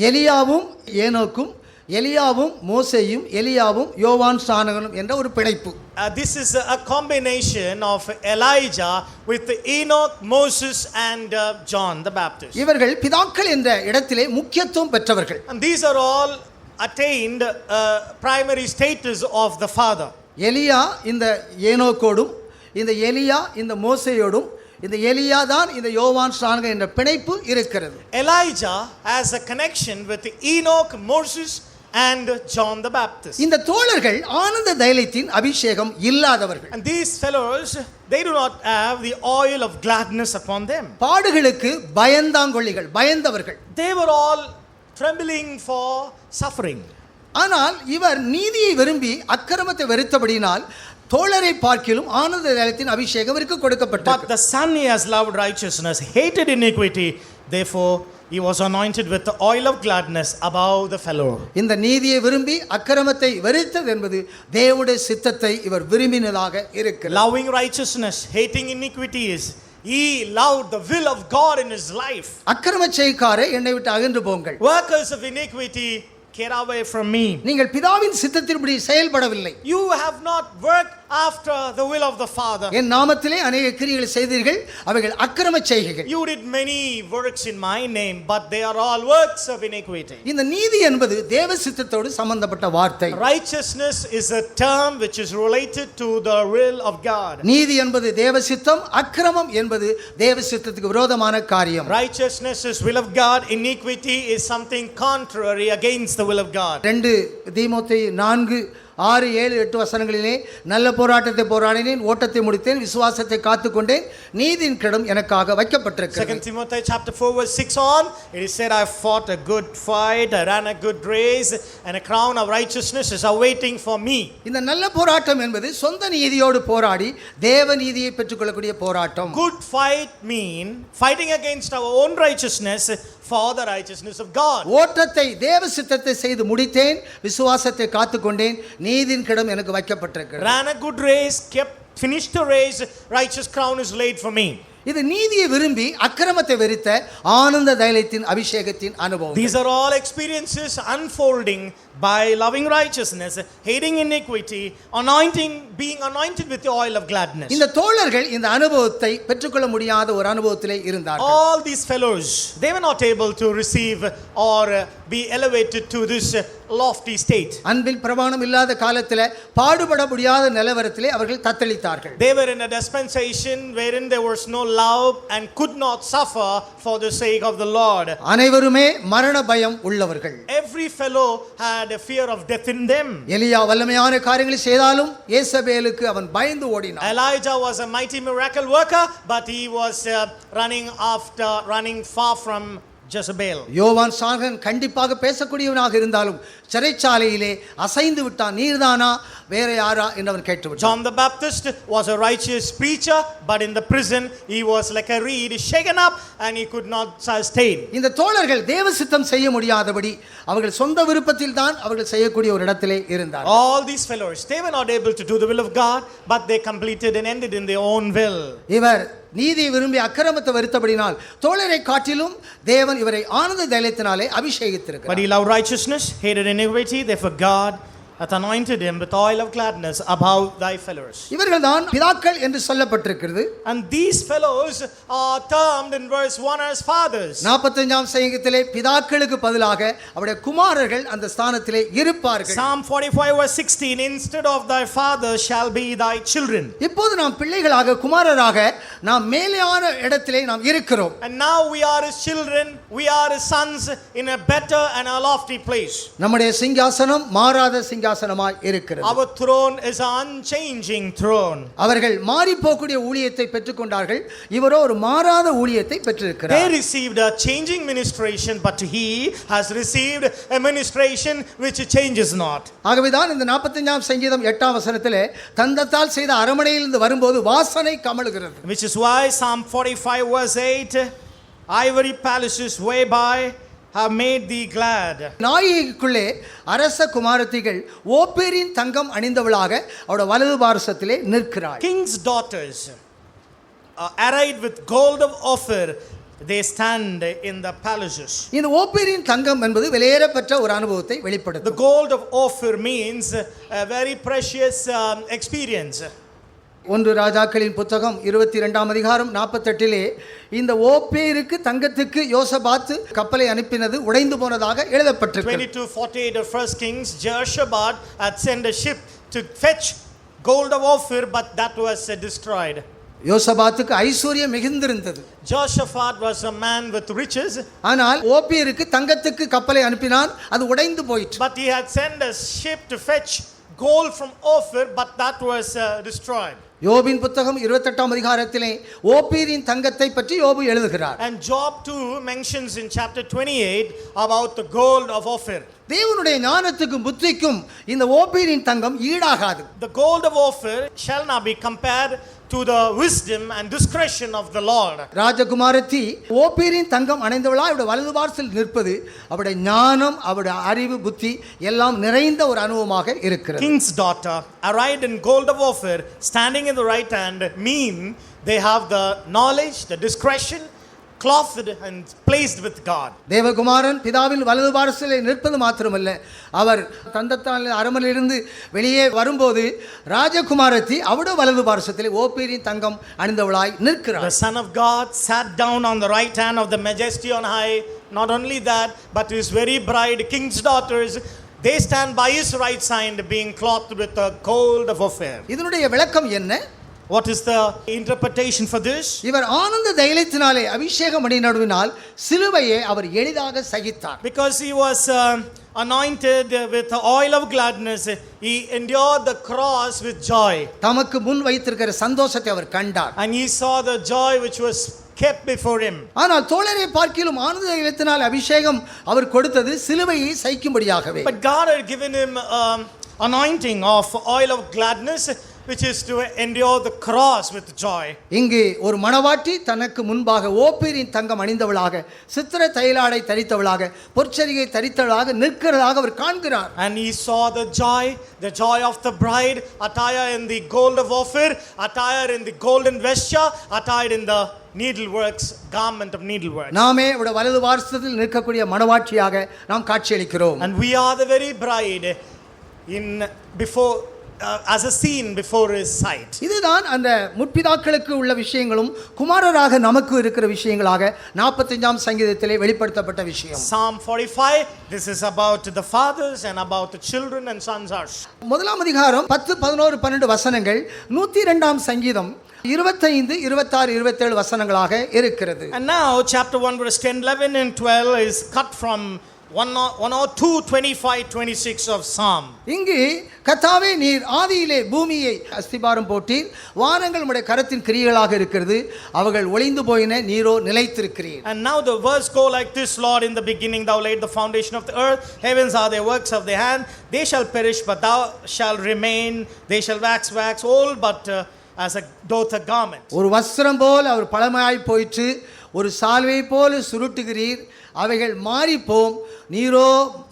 எலியாவும் ஏனோக்கும், எலியாவும் மோசேயும், எலியாவும் யோவான் ஸ்நானகனும் என்ற ஒரு பிணைப்பு. This is a combination of Elijah with Enoch, Moses and John the Baptist. இவர்கள் பிதாக்கள் என்ற இடத்திலே முக்கியத்துவம் பெற்றவர்கள். And these are all attained primary status of the father. எலியா இந்த ஏனோக்கோடும், இந்த எலியா இந்த மோசேயோடும், இந்த எலியா தான் இந்த யோவான் ஸ்நானகன் என்ற பிணைப்பு இருக்கிறது. Elijah has a connection with Enoch, Moses and John the Baptist. இந்த தோழர்கள் ஆனந்த தைலத்தின் அபிஷேகம் இல்லாதவர்கள். And these fellows, they do not have the oil of gladness upon them. பாடுகளுக்கு பயந்தாங்கொள்ளிகள், பயந்தவர்கள். They were all trembling for suffering. ஆனால் இவர் நீதியை விரும்பி அக்கிரமத்தை வெறுத்தபடியினால் தோழரை பார்க்கிலும் ஆனந்த தைலத்தின் அபிஷேகம் இவருக்கு கொடுக்கப்பட்டது. But the son, he has loved righteousness, hated iniquity, therefore he was anointed with the oil of gladness above the fellow. இந்த நீதியை விரும்பி அக்கிரமத்தை வெறுத்தது என்பது தேவனுடைய சித்தத்தை இவர் விரும்பினதாக இருக்கிறது. Loving righteousness, hating iniquity is he loved the will of God in his life. அக்கிரம செய்காரே என்னை விட்டு அகன்று போங்கள். Workers of iniquity, get away from me. நீங்கள் பிதாவின் சித்தத்தின்படி செயல்படவில்லை. You have not worked after the will of the Father. என் நாமத்திலே அநேக கிரியைகளை செய்தீர்கள், அவைகள் அக்கிரம செய்கைகள். You did many works in my name, but they are all works of iniquity. இந்த நீதி என்பது தேவ சித்தத்தோடு சம்பந்தப்பட்ட வார்த்தை. Righteousness is a term which is related to the will of God. நீதி என்பது தேவ சித்தம், அக்கிரமம் என்பது தேவ சித்தத்துக்கு விரோதமான காரியம். Righteousness is will of God, iniquity is something contrary against the will of God. 2 தீமோத்தேயு 4:6-7-8 வசனங்களிலே நல்ல போராட்டத்தை போராடினேன், ஓட்டத்தை முடித்தேன், விசுவாசத்தை காத்துக்கொண்டேன், நீதியின் கிரீடம் எனக்காக வைக்கப்பட்டிருக்கிறது. 2 Timothy chapter 4 verse 6 on, it is said, I fought a good fight, I ran a good race, and a crown of righteousness is awaiting for me. இந்த நல்ல போராட்டம் என்பது சொந்த நீதியோடு போராடி தேவ நீதியை பெற்றுக்கொள்ளக்கூடிய போராட்டம். Good fight mean fighting against our own righteousness for the righteousness of God. ஓட்டத்தை தேவ சித்தத்தை செய்து முடித்தேன், விசுவாசத்தை காத்துக்கொண்டேன், நீதியின் கிரீடம் எனக்கு வைக்கப்பட்டிருக்கிறது. Ran a good race, finished the race, righteous crown is laid for me. இது நீதியை விரும்பி அக்கிரமத்தை வெறுத்த ஆனந்த தைலத்தின் அபிஷேகத்தின் அனுபவம். These are all experiences unfolding by loving righteousness, hating iniquity, being anointed with the oil of gladness. இந்த தோழர்கள் இந்த அனுபவத்தை பெற்றுக்கொள்ள முடியாத ஒரு அனுபவத்திலே இருந்தார்கள். All these fellows, they were not able to receive or be elevated to this lofty state. அன்பில் பிரமாணம் இல்லாத காலத்திலே பாடுபட முடியாத நிலவரத்திலே அவர்கள் தத்தளித்தார்கள். They were in a dispensation wherein there was no love and could not suffer for the sake of the Lord. அனைவருமே மரண பயம் உள்ளவர்கள். Every fellow had a fear of death in them. எலியா வல்லமையான காரியங்களை செய்தாலும் யேசபேலுக்கு அவன் பயந்து ஓடினான். Elijah was a mighty miracle worker, but he was running far from Jezebel. யோவான் சாகன் கண்டிப்பாக பேசக்கூடியவனாக இருந்தாலும் சிறைச்சாலையிலே அசைந்து விட்டான். நீர்தானா வேற யாரா என்று அவன் கேட்டுவிட்டான். John the Baptist was a righteous preacher, but in the prison he was like a reed shaken up and he could not sustain. இந்த தோழர்கள் தேவ சித்தம் செய்ய முடியாதபடி அவர்கள் சொந்த விருப்பத்தில் தான் அவர்கள் செய்யக்கூடிய ஒரு இடத்திலே இருந்தார். All these fellows, they were not able to do the will of God, but they completed and ended in their own will. இவர் நீதியை விரும்பி அக்கிரமத்தை வெறுத்தபடினால் தோழரை காட்டிலும் தேவன் இவரை ஆனந்த தைலத்தினாலே அபிஷேகித்திருக்கிறார். But he loved righteousness, hated iniquity, therefore God hath anointed him with oil of gladness above thy fellows. இவர்கள் தான் பிதாக்கள் என்று சொல்லப்பட்டிருக்கிறது. And these fellows are termed in verse 1 as fathers. 45ஆம் சங்கீதத்திலே பிதாக்களுக்கு பதிலாக அவருடைய குமாரர்கள் அந்த ஸ்தானத்திலே இருப்பார்கள். Psalm 45 verse 16, instead of thy father shall be thy children. இப்போது நாம் பிள்ளைகளாக குமாரராக நாம் மேலான இடத்திலே நாம் இருக்கிறோம். And now we are his children, we are his sons in a better and a lofty place. நம்முடைய சிங்காசனம் மாறாத சிங்காசனமாய் இருக்கிறது. Our throne is an unchanging throne. அவர்கள் மாறி போகக்கூடிய ஊழியத்தை பெற்றுக்கொண்டார்கள். இவரோ ஒரு மாறாத ஊழியத்தை பெற்றிருக்கிறார். They received a changing ministration, but he has received a ministration which changes not. ஆகவேதான் இந்த 45ஆம் சங்கீதம் 8ஆம் வசனத்திலே தந்தத்தால் செய்த அரமனையிலிருந்து வரும்போது வாசனை கமழுகிறது. Which is why Psalm 45 verse 8, ivory palaces whereby have made thee glad. நாயகிக்குள்ளே அரச குமாரத்திகள் ஓப்பேரின் தங்கம் அணிந்தவளாக அவருடைய வலது பார்சத்திலே நிற்கிறாள். King's daughters arrayed with gold of Ophir, they stand in the palaces. இந்த ஓப்பேரின் தங்கம் என்பது விலையேறப்பெற்ற ஒரு அனுபவத்தை The வெளிப்படுத்தும். gold of Ophir means a very precious experience. 1 ராஜாக்களின் புத்தகம் 22ஆம் அதிகாரம் 48 இந்த ஓப்பேருக்கு தங்கத்துக்கு யோசபாத் கப்பலை அனுப்பினது உடைந்து போனதாக எழுதப்பட்டிருக்கிறது. 22:48 of 1 Kings, Jehoshaphat had sent a ship to fetch gold of Ophir, but that was destroyed. யோசபாத்துக்கு ஐஸ்வர்யம் மிகுந்திருந்தது. Jehoshaphat was a man with riches, ஆனால் ஓப்பேருக்கு தங்கத்துக்கு கப்பலை அனுப்பினான், அது உடைந்து போயிற்று. but he had sent a ship to fetch gold from Ophir, but that was destroyed. யோபின் புத்தகம் 28ஆம் அதிகாரத்திலே ஓப்பீரின் தங்கத்தை பற்றி யோபு எழுதுகிறார். And Job too mentions in chapter 28 about the gold of Ophir. தேவனுடைய ஞானத்துக்கும் புத்திக்கும் இந்த ஓப்பீரின் தங்கம் ஈடாகாது. The gold of Ophir shall not be compared to the wisdom and discretion of the Lord. ராஜகுமாரத்தி ஓப்பீரின் தங்கம் அணிந்தவளா அவருடைய வலது பார்சல் நிற்பது அவருடைய ஞானம், அவருடைய அறிவு, புத்தி எல்லாம் நிறைந்த ஒரு அனுபவமாக இருக்கிறது. King's daughter arrayed in gold of Ophir, standing in the right hand, mean they have the knowledge, the discretion, clothed and placed with God. தேவகுமாரன் பிதாவின் வலது பார்சலே நிற்பது மாத்திரமல்ல, அவர் தந்தத்தால் அரமனையிலிருந்து வெளியே வரும்போது ராஜகுமாரத்தி அவருடைய வலது பார்சத்திலே ஓப்பீரின் தங்கம் அணிந்தவளாய் The நிற்கிறார். Son of God sat down on the right hand of the Majesty on high. Not only that, but his very bride, king's daughters, they stand by his right side, being clothed with the gold of Ophir. இதனுடைய விளக்கம் என்ன? What is the interpretation for this? இவர் ஆனந்த தைலத்தினாலே அபிஷேகம் பண்ணினதினால் சிலுவையை அவர் எளிதாக சகித்தார். Because he was anointed with the oil of gladness, he endured the cross with joy. தமக்கு முன் வைத்திருக்கிற சந்தோஷத்தை அவர் கண்டார். And he saw the joy which was kept before him. ஆனால் தோழரை பார்க்கிலும் ஆனந்த தைலத்தினால் அபிஷேகம் அவர் கொடுத்தது சிலுவையை சகிக்கும்படியாகவே. But God had given him anointing of oil of gladness, which is to endure the cross with joy. இங்கே ஒரு மணவாட்டி தனக்கு முன்பாக ஓப்பீரின் தங்கம் அணிந்தவளாக, சித்திர தைலாடை தரித்தவளாக, பொற்சரிகை தரித்தவளாக நிற்கிறதாக அவர் காண்கிறார். And he saw the joy of the bride, attire in the gold of Ophir, attire in the golden vesture, attired in the needleworks, garment of needlework. நாமே அவருடைய வலது பார்சத்தில் நிற்கக்கூடிய மணவாட்டியாக நாம் காட்சியளிக்கிறோம். And we are the very bride in before as a scene before his sight. இதுதான் அந்த முற்பிதாக்களுக்கு உள்ள விஷயங்களும் குமாரராக நமக்கு இருக்கிற விஷயங்களாக 45ஆம் சங்கீதத்திலே வெளிப்படுத்தப்பட்ட விஷயம். Psalm 45, this is about the fathers and about the children and sons are. முதலாம் அதிகாரம் 10, 11, 12 வசனங்கள் 102ஆம் சங்கீதம் 25, 26, 27 வசனங்களாக இருக்கிறது. And now chapter 1 verse 10, 11 and 12 is cut from 102, 25, 26 of Psalm. இங்கு கர்த்தாவே நீர் ஆதியிலே பூமியை அஸ்திபாரம் போட்டீர், வானங்கள் உம்முடைய கரத்தின் கிரியைகளாக இருக்கிறது, அவர்கள் ஒளிந்து போயின, நீரோ நிலைத்திருக்கிறீர். And now the verse go like this: Lord, in the beginning thou laid the foundation of the earth, heavens are the works of thy hand, they shall perish but thou shalt remain, they shall wax old but as a doth a garment. ஒரு வஸ்திரம் போல் அவர் பழமையாய் போயிற்று, ஒரு சால்வை போல சுருட்டுகிறீர், அவைகள் மாறிப்போம், நீரோ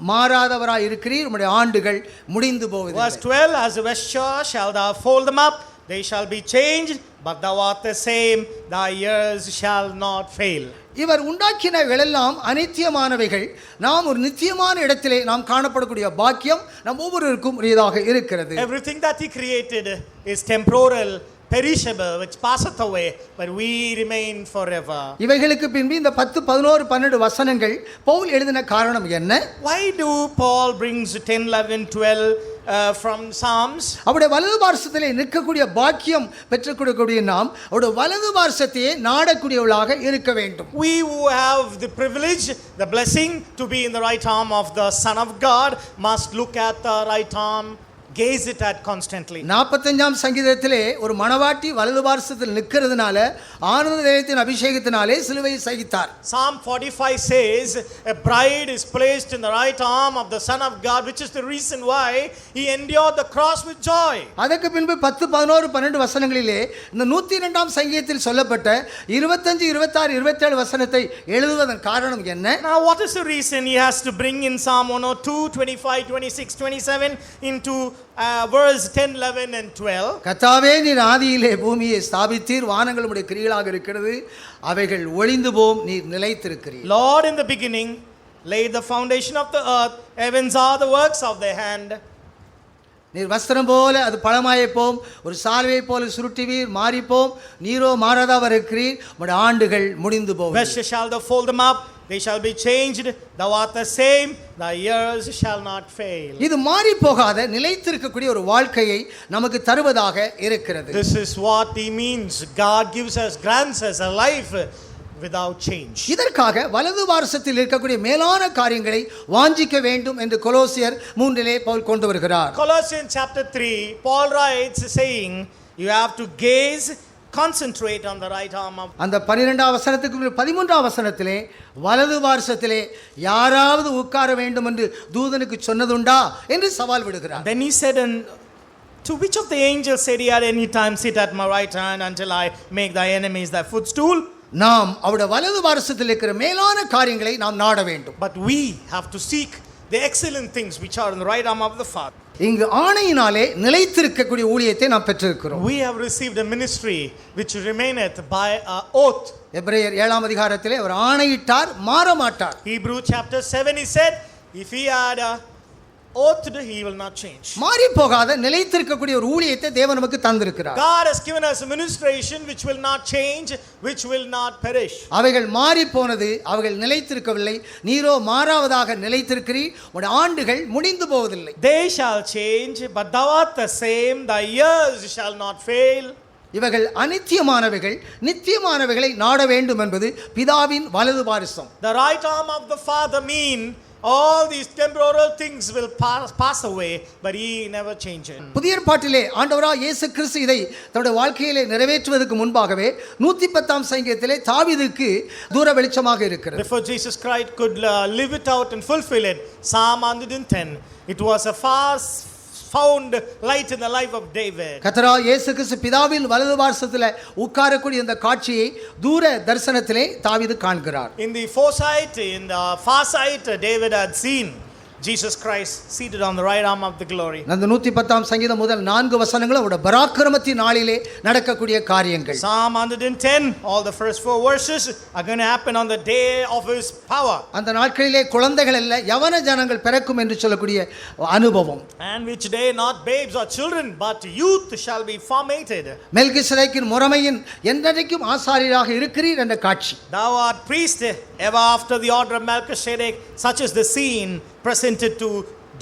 மாறாதவராய் இருக்கிறீர், உம்முடைய ஆண்டுகள் முடிந்து போவதில்லை. Verse 12, as a vesture shalt thou fold them up, they shall be changed, but thou art the same, thy years shall not fail. இவர் உண்டாக்கினவைகளெல்லாம் அநித்தியமானவைகள், நாம் ஒரு நித்தியமான இடத்திலே நாம் காணப்படக்கூடிய பாக்கியம் நம் ஒவ்வொருவருக்கும் உரியதாக இருக்கிறது. Everything that he created is temporal, perishable, which passeth away, but we remain forever. இவைகளுக்கு பின்பு இந்த 10, 11, 12 வசனங்கள் பவுல் எழுதின காரணம் என்ன? Why do Paul brings 10, 11, 12 from Psalms? அவருடைய வலது பார்சத்திலே நிற்கக்கூடிய பாக்கியம் பெற்றுக்கொள்ளக்கூடிய நாம் அவருடைய வலது பார்சத்தையே நாடக்கூடியவர்களாக இருக்க வேண்டும். We who have the privilege, the blessing to be in the right arm of the Son of God must look at the right arm, gaze it at constantly. 45ஆம் சங்கீதத்திலே ஒரு மணவாட்டி வலது பார்சத்தில் நிற்கிறதுனால ஆனந்த தைலத்தின் அபிஷேகத்தினாலே சிலுவையை சகித்தார். Psalm 45 says a bride is placed in the right arm of the Son of God, which is the reason why he endured the cross with joy. அதற்கு பின்பு 10, 11, 12 வசனங்களிலே இந்த 102ஆம் சங்கீதத்தில் சொல்லப்பட்ட 25, 26, 27 வசனத்தை எழுதுவதன் காரணம் என்ன? Now what is the reason he has to bring in Psalm 102, 25, 26, 27 into verse 10, 11 and 12? கர்த்தாவே நீர் ஆதியிலே பூமியை ஸ்தாபித்தீர், வானங்கள் உம்முடைய கிரியைகளாக இருக்கிறது, அவைகள் ஒளிந்து போம், நீர் நிலைத்திருக்கிறீர். Lord, in the beginning laid the foundation of the earth, heavens are the works of thy hand. நீர் வஸ்திரம் போல அது பழமாயப்போம், ஒரு சால்வை போல சுருட்டுவீர், மாறிப்போம், நீரோ மாறாதவர் இருக்கிறீர், உம்முடைய ஆண்டுகள் முடிந்து போகும். Vesture shall thou fold them up, they shall be changed, thou art the same, thy years shall not fail. இது மாறி போகாத நிலைத்திருக்கக்கூடிய ஒரு வாழ்க்கையை நமக்கு தருவதாக இருக்கிறது. This is what he means. God gives us, grants us a life without change. இதற்காக வலது பார்சத்தில் இருக்கக்கூடிய மேலான காரியங்களை வாஞ்சிக்க வேண்டும் என்று கொலோசியர் 3 பவுல் கொண்டு வருகிறார். Colossians chapter 3, Paul writes saying, you have to gaze, concentrate on the right arm of. அந்த 12ஆம் வசனத்துக்கு 13ஆம் வசனத்திலே வலது பார்சத்திலே யாராவது உட்கார வேண்டும் என்று தூதனுக்கு சொன்னதுண்டா என்று சவால் விடுகிறார். Then he said, and to which of the angels said he at any time, sit at my right hand until I make thy enemies thy footstool? நாம் அவருடைய வலது பார்சத்தில் இருக்கிற மேலான காரியங்களை நாம் நாட வேண்டும். But we have to seek the excellent things which are in the right arm of the Father. இங்கு ஆணையினாலே நிலைத்திருக்கக்கூடிய ஊழியத்தை நாம் பெற்றிருக்கிறோம். We have received a ministry which remaineth by oath. எபிரேயர் 7ஆம் அதிகாரத்திலே அவர் ஆணையிட்டார், மாற மாட்டார். Hebrew chapter 7 he said, if he had oathed, he will not change. மாறி போகாத நிலைத்திருக்கக்கூடிய ஒரு ஊழியத்தை தேவன் நமக்கு தந்திருக்கிறார். God has given us a ministration which will not change, which will not perish. அவைகள் மாறி போனது, அவைகள் நிலைத்திருக்கவில்லை. நீரோ மாறாவதாக நிலைத்திருக்கிறீர். உடைய ஆண்டுகள் முடிந்து போவதில்லை. They shall change, but thou art the same, thy years shall not fail. இவைகள் அநித்தியமானவைகள், நித்தியமானவைகளை நாட வேண்டும் என்பது பிதாவின் வலது பாரிசம். The right arm of the Father mean all these temporal things will pass away, but he never changes. புதிய ஏற்பாட்டிலே ஆண்டவராகிய இயேசு கிறிஸ்து இதை தன்னுடைய வாழ்க்கையிலே நிறைவேற்றுவதற்கு முன்பாகவே 110ஆம் சங்கீதத்திலே தாவீதுக்கு தூர வெளிச்சமாக இருக்கிறது. Before Jesus Christ could live it out and fulfill it, Psalm 110, it was a fast found light in the life of David. கர்த்தராகிய இயேசு கிறிஸ்து பிதாவின் வலது பார்சத்திலே உட்காரக்கூடிய இந்த காட்சியை தூர தரிசனத்திலே தாவீது காண்கிறார். In the foresight, in the far sight, David had seen Jesus Christ seated on the right arm of the glory. அந்த 110ஆம் சங்கீதம் முதல் 4 வசனங்கள் அவருடைய பராக்கிரமத்தின் நாளிலே நடக்கக்கூடிய காரியங்கள். Psalm 110, all the first 4 verses are going to happen on the day of his power. அந்த நாட்களிலே குழந்தைகள் அல்ல யவன ஜனங்கள் பிறக்கும் என்று சொல்லக்கூடிய அனுபவம். And which day not babes or children, but youth shall be formated. மெல்கிசேதேக்கின் முறைமையின் என்றைக்கும் ஆசாரியராக இருக்கிறீர் என்ற காட்சி. Thou art priest ever after the order of Melchizedek, such is the scene presented to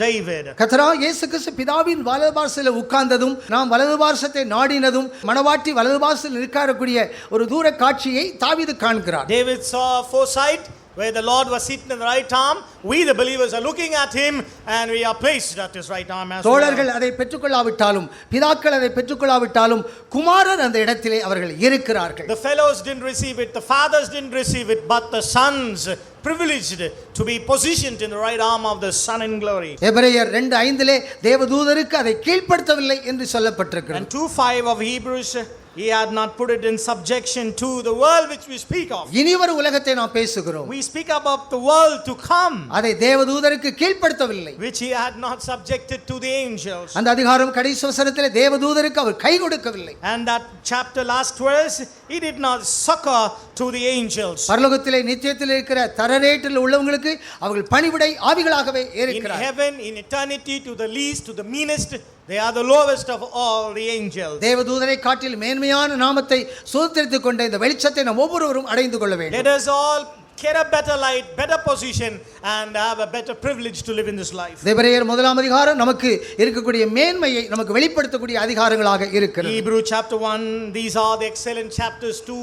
David. கர்த்தராகிய இயேசு கிறிஸ்து பிதாவின் வலது பார்சத்திலே உட்கார்ந்ததும் நாம் வலது பார்சத்தை நாடினதும் மணவாட்டி வலது பார்சத்தில் இருக்கக்கூடிய ஒரு தூர காட்சியை தாவீது காண்கிறார். David saw foresight where the Lord was sitting in the right arm. We the believers are looking at him and we are placed at his right arm as well. தோழர்கள் அதை பெற்றுக்கொள்ளாவிட்டாலும் பிதாக்கள் அதை பெற்றுக்கொள்ளாவிட்டாலும் குமாரர் அந்த இடத்திலே அவர்கள் இருக்கிறார்கள். The fellows didn't receive it, the fathers didn't receive it, but the sons privileged to be positioned in the right arm of the Son in glory. எபிரேயர் 2:5 தேவதூதருக்கு அதை கீழ்ப்படுத்தவில்லை என்று சொல்லப்பட்டிருக்கிறது. And 2:5 of Hebrews, he had not put it in subjection to the world which we speak of. இனிவரும் உலகத்தை நாம் பேசுகிறோம். We speak about the world to come, அதை தேவதூதருக்கு கீழ்ப்படுத்தவில்லை. which he had not subjected to the angels. அந்த அதிகாரம் கடைசி வசனத்திலே தேவதூதருக்கு அவர் கை கொடுக்கவில்லை. And that chapter last verse, he did not succor to the angels. பரலோகத்திலே நித்தியத்தில் இருக்கிற தரரேட்டில் உள்ளவங்களுக்கு அவர்கள் பணிவிடை ஆவிகளாகவே In இருக்கிறார். heaven, in eternity, to the least, to the meanest, they are the lowest of all the angels. தேவதூதரை காட்டில் மேன்மையான நாமத்தை சுதந்திரித்துக் கொண்ட இந்த வெளிச்சத்தை நாம் ஒவ்வொருவரும் அடைந்து கொள்ள வேண்டும். Let us all get a better light, better position, and have a better privilege to live in this life. எபிரேயர் 1ஆம் அதிகாரம் நமக்கு இருக்கக்கூடிய மேன்மையை நமக்கு வெளிப்படுத்தக்கூடிய அதிகாரங்களாக இருக்கிறது. Hebrew chapter 1, these are the excellent chapters to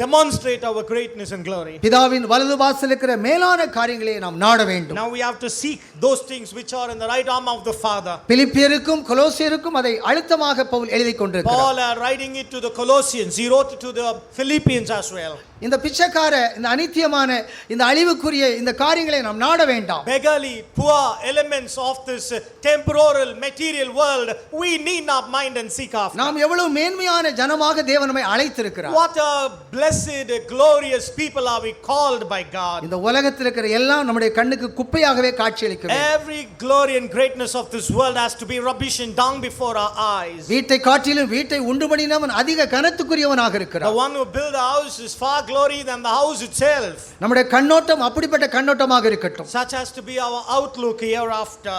demonstrate our greatness and glory. பிதாவின் வலது பார்சத்தில் இருக்கிற மேலான காரியங்களை நாம் நாட வேண்டும். Now we have to seek those things which are in the right arm of the Father. பிலிப்பியருக்கும் கொலோசியருக்கும் அதை அழுத்தமாக பவுல் எழுதி கொண்டிருக்கிறார். Paul writing it to the Colossians, he wrote it to the Philippians as well. இந்த பிச்சைக்கார இந்த அநித்தியமான இந்த அழிவுக்குரிய இந்த காரியங்களை நாம் நாட வேண்டாம். Beggarly, poor elements of this temporal material world, we need not mind and seek after. நாம் எவ்வளவு மேன்மையான ஜனமாக தேவன் நம்மை அழைத்திருக்கிறார். What a blessed, glorious people are we called by God. இந்த உலகத்தில் இருக்கிற எல்லாம் நம்முடைய கண்ணுக்கு குப்பையாகவே காட்சியளிக்கும். Every glory and greatness of this world has to be rubbish and dung before our eyes. வீட்டை காட்டிலும் வீட்டை உண்டு பண்ணினவன் அதிக கனத்துக்குரியவனாக The இருக்கிறார். one who built the house is far glory than the house itself. நம்முடைய கண்ணோட்டம் அப்படிப்பட்ட கண்ணோட்டமாக இருக்கட்டும். Such as to be our outlook hereafter.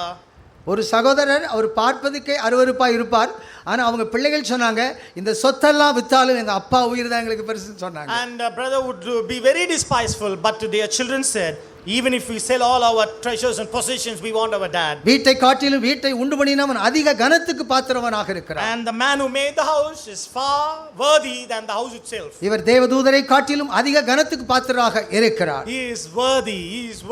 ஒரு சகோதரர் அவர் பார்ப்பதுக்கே அருவருப்பாக இருப்பார். ஆனால் அவங்க பிள்ளைகள் சொன்னாங்க இந்த சொத்தெல்லாம் வித்தாலும் எங்கள் அப்பா உயிர் தான் எங்களுக்கு பெருசுன்னு சொன்னாங்க. And a brother would be very despiseful, but their children said, even if we sell all our treasures and possessions, we want our dad. வீட்டை காட்டிலும் வீட்டை உண்டு பண்ணினவன் அதிக கனத்துக்கு பாத்திரவனாக இருக்கிறார். And the man who made the house is far worthy than the house itself. இவர் தேவதூதரை காட்டிலும் அதிக கனத்துக்கு பாத்திரராக இருக்கிறார். He is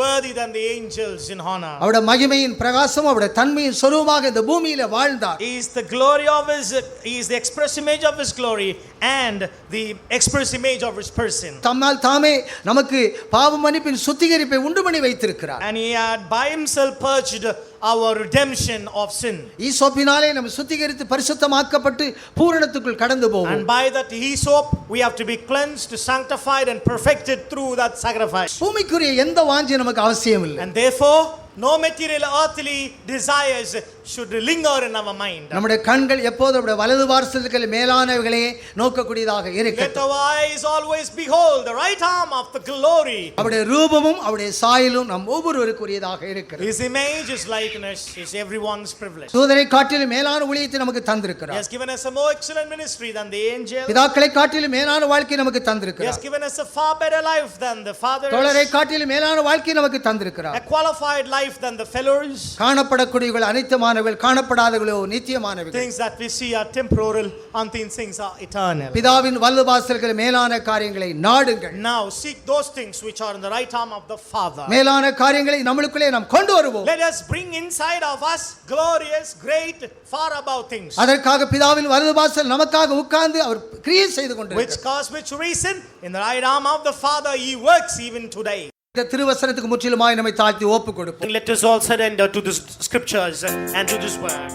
worthy than the angels in honor. அவருடைய மகிமையின் பிரகாசம் அவருடைய தன்மையின் சொரூபமாக இந்த பூமியில வாழ்ந்தார். He is the glory of he is the express image of his glory and the express image of his person. தம்மால் தாமே நமக்கு பாவ மன்னிப்பின் சுத்திகரிப்பை உண்டு பண்ணி வைத்திருக்கிறார். And he had by himself purged our redemption of sin. ஈசோப்பினாலே நம்ம சுத்திகரித்து பரிசுத்தமாக்கப்பட்டு பூரணத்துக்குள் கடந்து போவோம். And by that hyssop we have to be cleansed, sanctified and perfected through that sacrifice. பூமிக்குரிய எந்த வாஞ்சை நமக்கு அவசியம் இல்லை. And therefore no material earthly desires should linger in our mind. நம்முடைய கண்கள் எப்போதும் நம்முடைய வலது பார்சலுக்கு மேலானவைகளே நோக்கக்கூடியதாக Let இருக்கட்டும். our eyes always behold the right arm of the glory. அவருடைய ரூபமும் அவருடைய சாயலும் நம் ஒவ்வொருவருக்குரியதாக இருக்கிறது. His image, His likeness is everyone's privilege. தூதரை காட்டிலும் மேலான ஊழியத்தை நமக்கு He தந்திருக்கிறார். has given us a more excellent ministry than the angel. பிதாக்களை காட்டிலும் மேலான வாழ்க்கை நமக்கு He has தந்திருக்கிறார். given us a far better life than the fathers. தோழரை காட்டிலும் மேலான வாழ்க்கை நமக்கு தந்திருக்கிறார். A qualified life than the fellows. காணப்படக்கூடியவர்கள் அனித்தியமானவர்கள், காணப்படாதவர்களோ நித்தியமானவர்கள். Things that we see are temporal, unseen things are eternal. பிதாவின் வலது பார்சலுக்கு மேலான காரியங்களை நாடுங்கள். Now seek those things which are in the right arm of the Father. மேலான காரியங்களை நம்மளுக்குள்ளே நாம் கொண்டு வருவோம். Let us bring inside of us glorious, great, far above things. அதற்காக பிதாவின் வலது பார்சல் நமக்காக உட்கார்ந்து அவர் கிரியை செய்து கொண்டிருக்கிறார். Which reason in the right arm of the Father He works even today. இந்த திருவசனத்துக்கு முற்றிலுமாய் நம்மை தாழ்த்தி ஒப்பு கொடுப்போம். Let us all surrender to the scriptures and to this word.